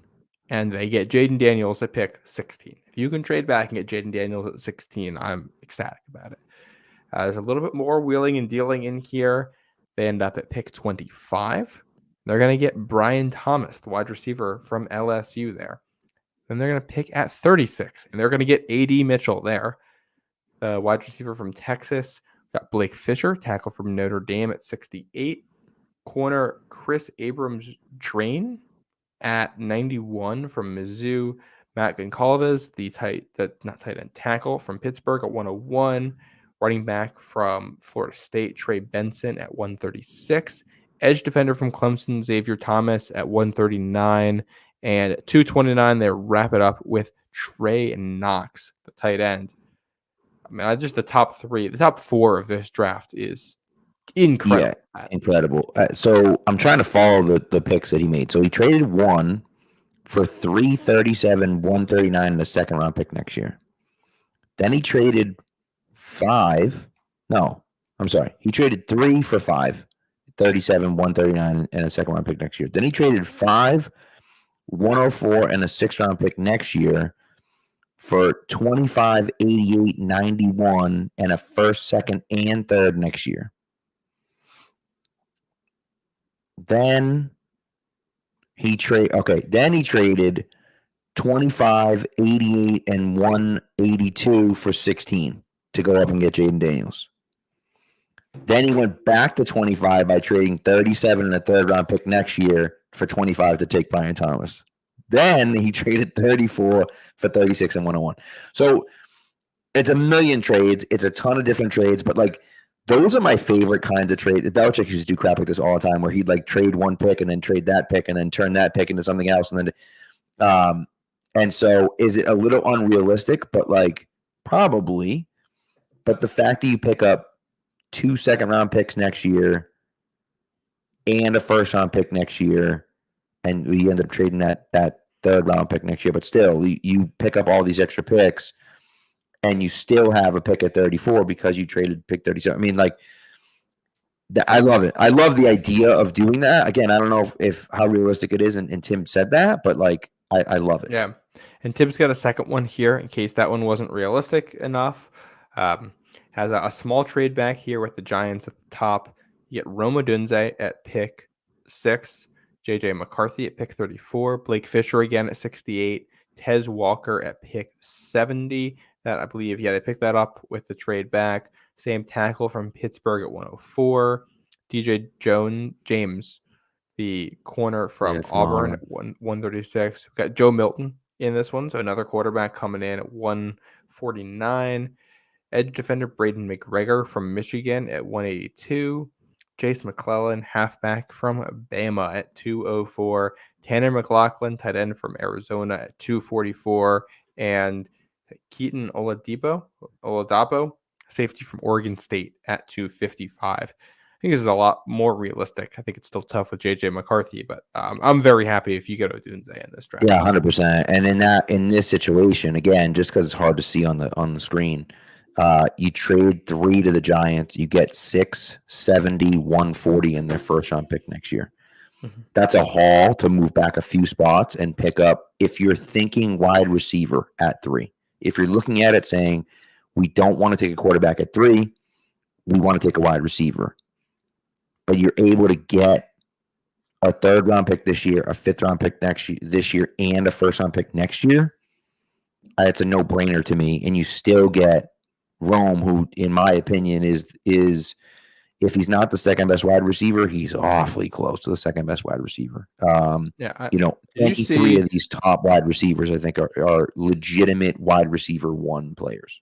and they get Jaden Daniels at pick 16. If you can trade back and get Jaden Daniels at 16, I'm ecstatic about it. There's a little bit more wheeling and dealing in here. They end up at pick 25. They're going to get Brian Thomas, the wide receiver from LSU there. Then they're going to pick at 36, and they're going to get A.D. Mitchell there, the wide receiver from Texas. Got Blake Fisher, tackle from Notre Dame at 68. Corner Chris Abrams-Drain at 91 from Mizzou. Matt Goncalves, the tackle from Pittsburgh at 101. Running back from Florida State, Trey Benson at 136. Edge defender from Clemson, Xavier Thomas at 139. And at 229, they wrap it up with Trey Knox, the tight end. I mean, just the top 4 of this draft is incredible. Yeah, incredible. So I'm trying to follow the picks that he made. So he traded 1 for 337, 139 in the second round pick next year. Then he traded 5. No, I'm sorry. He traded 3 for 5, 37, 139 and a second round pick next year. Then he traded 5, 104 and a 6th round pick next year for 25, 88, 91 and a 1st, 2nd, and 3rd next year. Then he traded 25, 88, and 182 for 16 to go up and get Jaden Daniels. Then he went back to 25 by trading 37 and a 3rd round pick next year for 25 to take Brian Thomas. Then he traded 34 for 36 and 101. So it's a million trades. It's a ton of different trades, but like those are my favorite kinds of trades. Belichick used to do crap like this all the time where he'd like trade one pick and then trade that pick and then turn that pick into something else. And then, and so is it a little unrealistic, but like probably, but the fact that you pick up 2 second-round picks next year and a first-round pick next year, and we end up trading that 3rd-round pick next year, but still, you pick up all these extra picks, and you still have a pick at 34 because you traded pick 37. I mean, like, I love it. I love the idea of doing that. Again, I don't know if how realistic it is, and Tim said that, but, like, I love it. Yeah, and Tim's got a second one here in case that one wasn't realistic enough. has a small trade back here with the Giants at the top. You get Rome Odunze at pick 6, JJ McCarthy at pick 34, Blake Fisher again at 68, Tez Walker at pick 70. That I believe, they picked that up with the trade back. Same tackle from Pittsburgh at 104. DJ James, the corner from Auburn at 136. We've got Joe Milton in this one, so another quarterback coming in at 149. Edge defender Braden McGregor from Michigan at 182. Jace McClellan, halfback from Bama at 204. Tanner McLaughlin, tight end from Arizona at 244. And Keaton Oladapo, safety from Oregon State at 255. I think this is a lot more realistic. I think it's still tough with JJ McCarthy, but I'm very happy if you go to Odunze in this draft. Yeah, 100%. And in this situation, again, just because it's hard to see on the screen, you trade 3 to the Giants, you get 6, 70, 140 in their first round pick next year. Mm-hmm. That's a haul to move back a few spots and pick up. If you're thinking wide receiver at 3, if you're looking at it saying, we don't want to take a quarterback at 3, we want to take a wide receiver, but you're able to get a 3rd round pick this year, a 5th round pick this year, and a 1st round pick next year, it's a no brainer to me. And you still get Rome, who, in my opinion, is if he's not the 2nd best wide receiver, he's awfully close to the 2nd best wide receiver. Any 3 of these top wide receivers, I think, are legitimate wide receiver 1 players.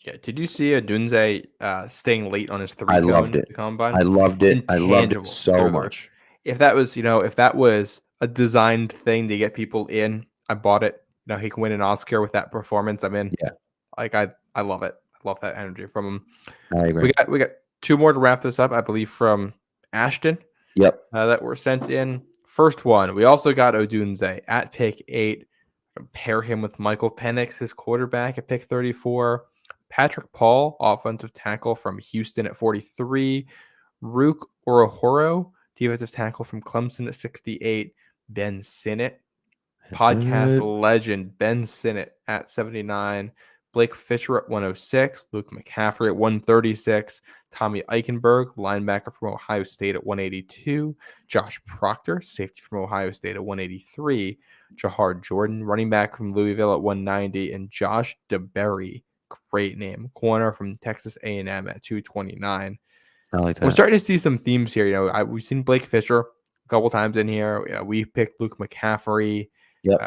Yeah. Did you see Odunze staying late on his 3 I loved it. Combine? I loved it. I loved it so much. If that was a designed thing to get people in, I bought it. He can win an Oscar with that performance. I'm in. Yeah. I love it. I love that energy from him. I agree. We got 2 more to wrap this up, I believe, from Ashton. Yep. That were sent in. First one, we also got Odunze at pick 8. Pair him with Michael Penix, his quarterback, at pick 34. Patrick Paul, offensive tackle from Houston at 43. Rook Orohoro, defensive tackle from Clemson at 68. Ben Sinnott, podcast legend Ben Sinnott at 79. Blake Fisher at 106. Luke McCaffrey at 136. Tommy Eichenberg, linebacker from Ohio State at 182. Josh Proctor, safety from Ohio State at 183. Jahar Jordan, running back from Louisville at 190. And Josh DeBerry, great name, corner from Texas A&M at 229. I like that. We're starting to see some themes here. We've seen Blake Fisher a couple times in here. We picked Luke McCaffrey. Yep.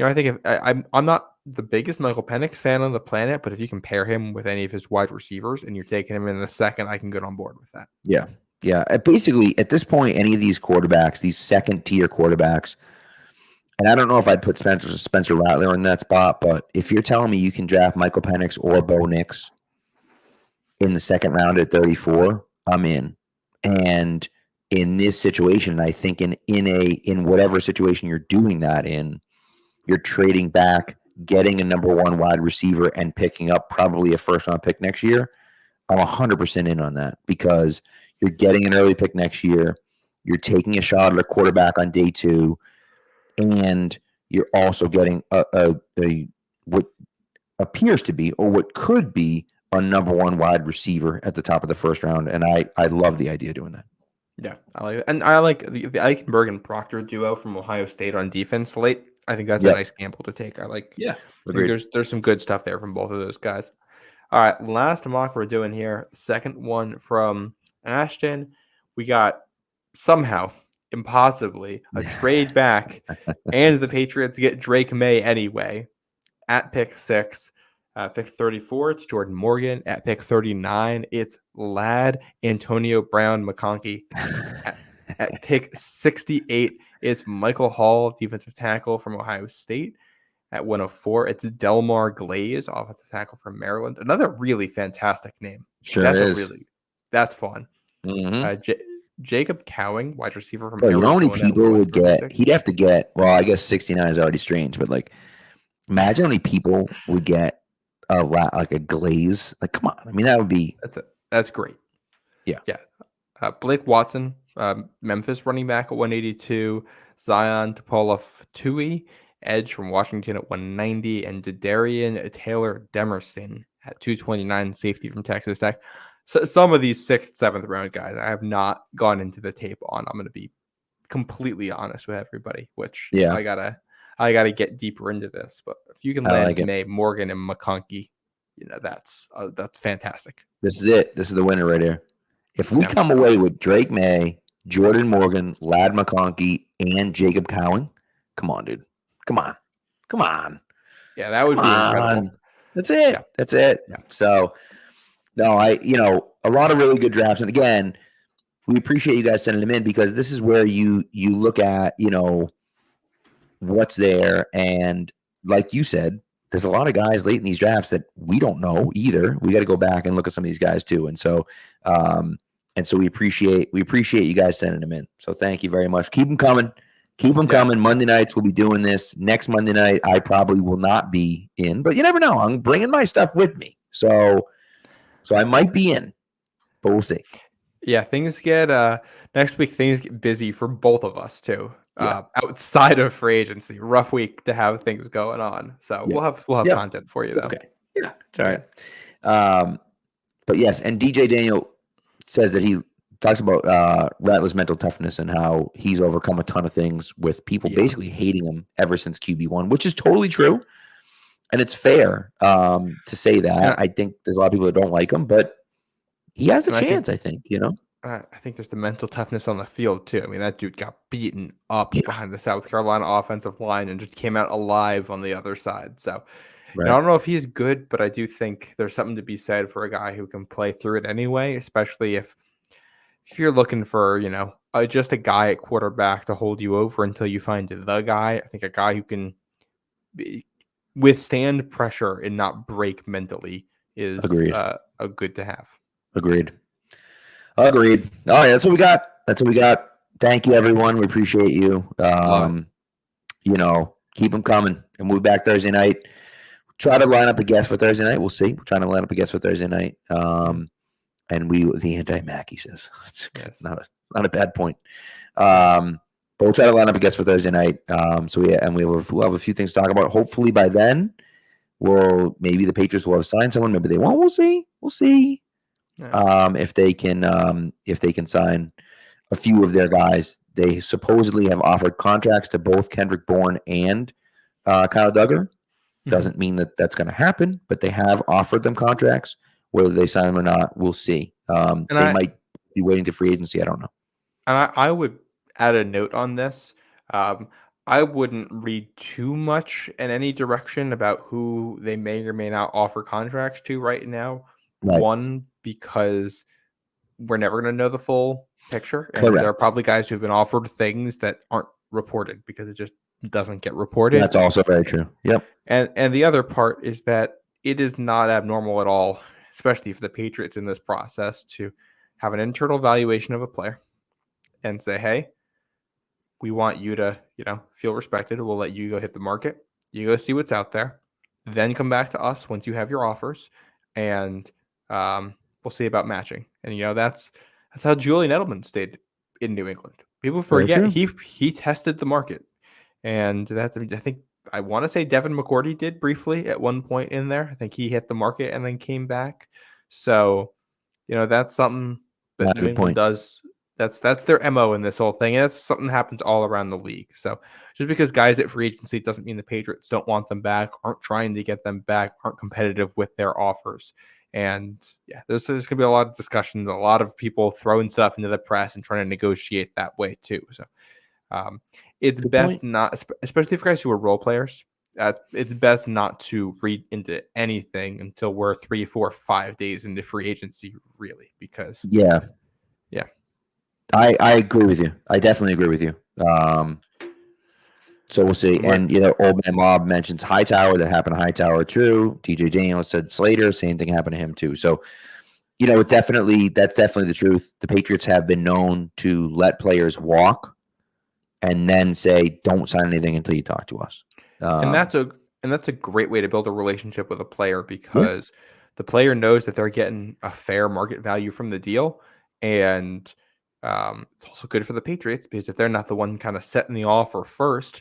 I think I'm not the biggest Michael Penix fan on the planet, but if you can pair him with any of his wide receivers and you're taking him in the 2nd, I can get on board with that. Yeah. Yeah. Basically, at this point, any of these quarterbacks, these 2nd-tier quarterbacks, and I don't know if I'd put Spencer Rattler in that spot, but if you're telling me you can draft Michael Penix or Bo Nix in the 2nd round at 34, I'm in. And in this situation, I think in whatever situation you're doing that in, you're trading back, getting a number 1 wide receiver, and picking up probably a 1st round pick next year. I'm 100% in on that because you're getting an early pick next year. You're taking a shot at a quarterback on day 2, and you're also getting a what appears to be, or what could be, a number 1 wide receiver at the top of the 1st round. And I love the idea of doing that. Yeah, I like it. And I like the Eichenberg and Proctor duo from Ohio State on defense late. I think that's a nice gamble to take. I think there's some good stuff there from both of those guys. All right, last mock we're doing here. 2nd one from Ashton. We got somehow, impossibly, a trade back, and the Patriots get Drake May anyway at pick 6. Pick 34, it's Jordan Morgan. At pick 39, it's Lad Antonio Brown McConkey. At pick 68, it's Michael Hall, defensive tackle from Ohio State. At 104, it's Delmar Glaze, offensive tackle from Maryland. Another really fantastic name. Sure is. That's fun. Mm-hmm. Jacob Cowing, wide receiver from Arizona. How many people would get? 36. He'd have to get. Well, I guess 69 is already strange, but imagine how many people would get a Glaze. Come on. I mean, that would be. That's great. Yeah. Blake Watson, Memphis running back at 182. Zion Tapala-Fatui, edge from Washington at 190. And Darian Taylor Demerson at 229, safety from Texas Tech. So some of these 6th, 7th round guys, I have not gone into the tape on. I'm going to be completely honest with everybody, which I gotta get deeper into this. But if you can land May, Morgan, and McConkey, that's fantastic. This is it. This is the winner right here. If we come away with Drake May, Jordan Morgan, Ladd McConkey, and Jacob Cowing, come on, dude. Come on. Yeah, that would be incredible. That's it. Yeah. That's it. Yeah. So, no, a lot of really good drafts. And again, we appreciate you guys sending them in, because this is where you look at, what's there. And like you said, there's a lot of guys late in these drafts that we don't know either. We got to go back and look at some of these guys too. And so, we appreciate you guys sending them in. So thank you very much. Keep them coming. Coming. Monday nights, we'll be doing this. Next Monday night, I probably will not be in, but you never know. I'm bringing my stuff with me. So I might be in, but we'll see. Yeah, things get next week. Things get busy for both of us too. Outside of free agency, rough week to have things going on. So we'll have content for you though. Okay, yeah, it's all right. But yes, and DJ Daniel says that he talks about Rattler's mental toughness and how he's overcome a ton of things with people basically hating him ever since QB1, which is totally true, and it's fair to say that. Yeah. I think there's a lot of people that don't like him, but he has a chance, I think. I think there's the mental toughness on the field, too. I mean, that dude got beaten up behind the South Carolina offensive line and just came out alive on the other side. So I don't know if he's good, but I do think there's something to be said for a guy who can play through it anyway, especially if you're looking for, just a guy at quarterback to hold you over until you find the guy. I think a guy who can withstand pressure and not break mentally is a good to have. Agreed. All right, that's what we got. Thank you, everyone. We appreciate you. Keep them coming, and we'll be back Thursday night. Try to line up a guest for Thursday night. We'll see. We're trying to line up a guest for Thursday night. And the anti-Mac, he says. It's not a bad point. But we'll try to line up a guest for Thursday night. We'll have a few things to talk about. Hopefully by then, maybe the Patriots will have signed someone. Maybe they won't. We'll see. Yeah. If they can sign a few of their guys. They supposedly have offered contracts to both Kendrick Bourne and Kyle Duggar. Doesn't mean that that's going to happen, but they have offered them contracts. Whether they sign them or not, we'll see. They might be waiting to free agency. I don't know. And I would add a note on this. I wouldn't read too much in any direction about who they may or may not offer contracts to right now. Right. One, because we're never going to know the full picture. And there are probably guys who've been offered things that aren't reported because it just doesn't get reported. That's also very true. Yep. And the other part is that it is not abnormal at all, especially for the Patriots in this process, to have an internal evaluation of a player and say, hey, we want you to, feel respected. We'll let you go hit the market. You go see what's out there. Then come back to us once you have your offers, and we'll see about matching. And, that's how Julian Edelman stayed in New England. People forget he tested the market. And I want to say Devin McCourty did briefly at one point in there. I think he hit the market and then came back. So, that's something that New England does. That's their MO in this whole thing. And that's something that happens all around the league. So just because guys at free agency doesn't mean the Patriots don't want them back, aren't trying to get them back, aren't competitive with their offers. And there's going to be a lot of discussions, a lot of people throwing stuff into the press and trying to negotiate that way too. So it's best not, especially for guys who are role players, it's best not to read into anything until we're 3, 4, 5 days into free agency, really, because I agree with you. I definitely agree with you. So we'll see. And, Old Man Mob mentions Hightower. That happened to Hightower, too. DJ Daniels said Slater. Same thing happened to him, too. So, that's definitely the truth. The Patriots have been known to let players walk and then say, don't sign anything until you talk to us. And that's a great way to build a relationship with a player, because the player knows that they're getting a fair market value from the deal. And it's also good for the Patriots, because if they're not the one kind of setting the offer first,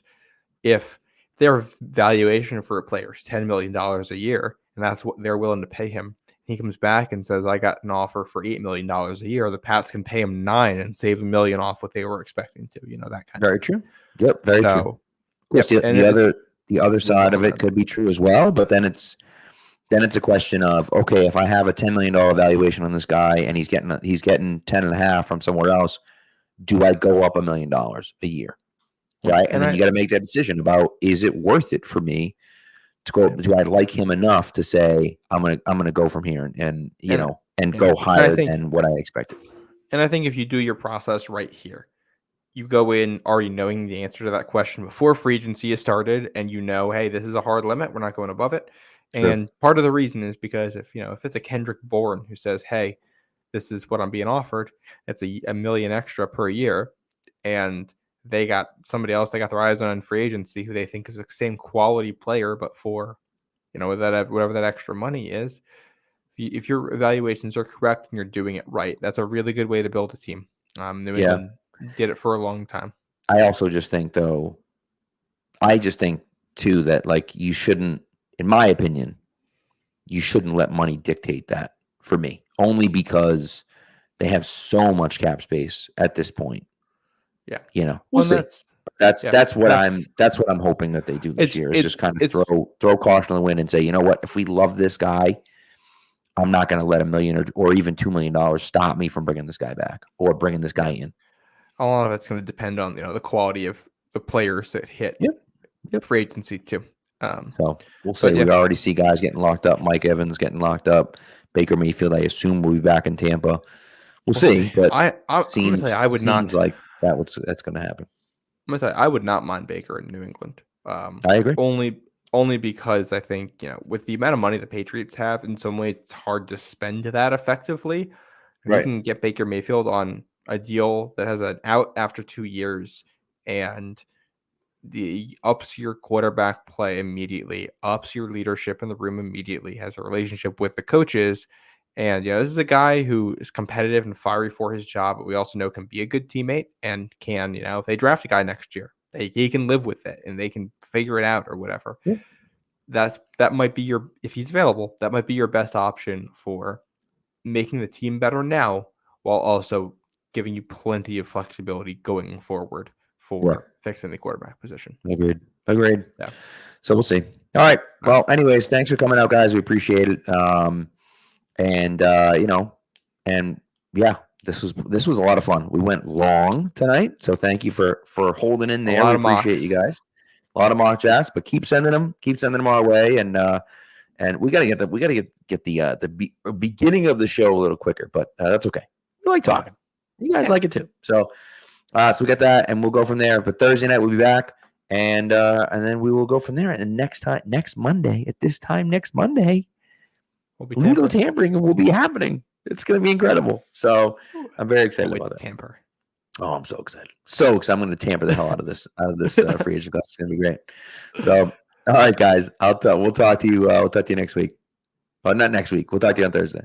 if their valuation for a player is $10 million a year and that's what they're willing to pay him. He comes back and says, I got an offer for $8 million a year. The Pats can pay him $9 million and save $1 million off what they were expecting to, that kind Very of thing. true. Yep, very true. Of course, the other side of it could be true as well, but then it's a question of, okay, if I have a $10 million valuation on this guy and he's getting 10.5 from somewhere else, do I go up $1 million a year? Right. And then you got to make that decision about, is it worth it for me to go? Do I like him enough to say, I'm going to go from here and go higher than what I expected? And I think if you do your process right here, you go in already knowing the answer to that question before free agency is started, and hey, this is a hard limit. We're not going above it. Sure. And part of the reason is because if it's a Kendrick Bourne who says, hey, this is what I'm being offered, it's $1 million extra per year, and they got somebody else they got their eyes on in free agency who they think is the same quality player, but for, whatever that extra money is, if your evaluations are correct and you're doing it right, that's a really good way to build a team. New England did it for a long time. I also just think, though, too, that you shouldn't, in my opinion, you shouldn't let money dictate that for me, only because they have so much cap space at this point. Yeah. We'll see. That's what I'm hoping that they do this year. Is just kind of throw caution on the wind and say, you know what, if we love this guy, I'm not going to let $1 million or even $2 million stop me from bringing this guy back or bringing this guy in. A lot of it's going to depend on the quality of the players that hit free agency too. So we'll see. We already see guys getting locked up. Mike Evans getting locked up. Baker Mayfield, I assume, will be back in Tampa. We'll see. But I'm going to tell you, I would not like that's going to happen. I'm going to tell you, I would not mind Baker in New England. I agree. Only because I think, with the amount of money the Patriots have, in some ways it's hard to spend that effectively. Right. You can get Baker Mayfield on a deal that has an out after 2 years and ups your quarterback play immediately, ups your leadership in the room immediately, has a relationship with the coaches. And, this is a guy who is competitive and fiery for his job, but we also know can be a good teammate and can, if they draft a guy next year, he can live with it and they can figure it out or whatever. Yeah. That might be if he's available, that might be your best option for making the team better now, while also giving you plenty of flexibility going forward for fixing the quarterback position. Agreed. Yeah. So we'll see. All right. Well, anyways, thanks for coming out, guys. We appreciate it. This was a lot of fun. We went long tonight, so thank you for holding in there. We appreciate you guys. A lot of mock drafts, but keep sending them our way, and we gotta get the beginning of the show a little quicker, but that's okay. We like talking. You guys like it too. So we got that, and we'll go from there. But Thursday night we'll be back, and then we will go from there. And next Monday, at this time next Monday, we'll go tampering, and we'll be happening. It's going to be incredible. So I'm very excited about that. Tamper. Oh, I'm so excited. I'm going to tamper the hell out of this free agent class. It's going to be great. So, all right, guys, we'll talk to you. We'll talk to you next week. Oh, not next week. We'll talk to you on Thursday.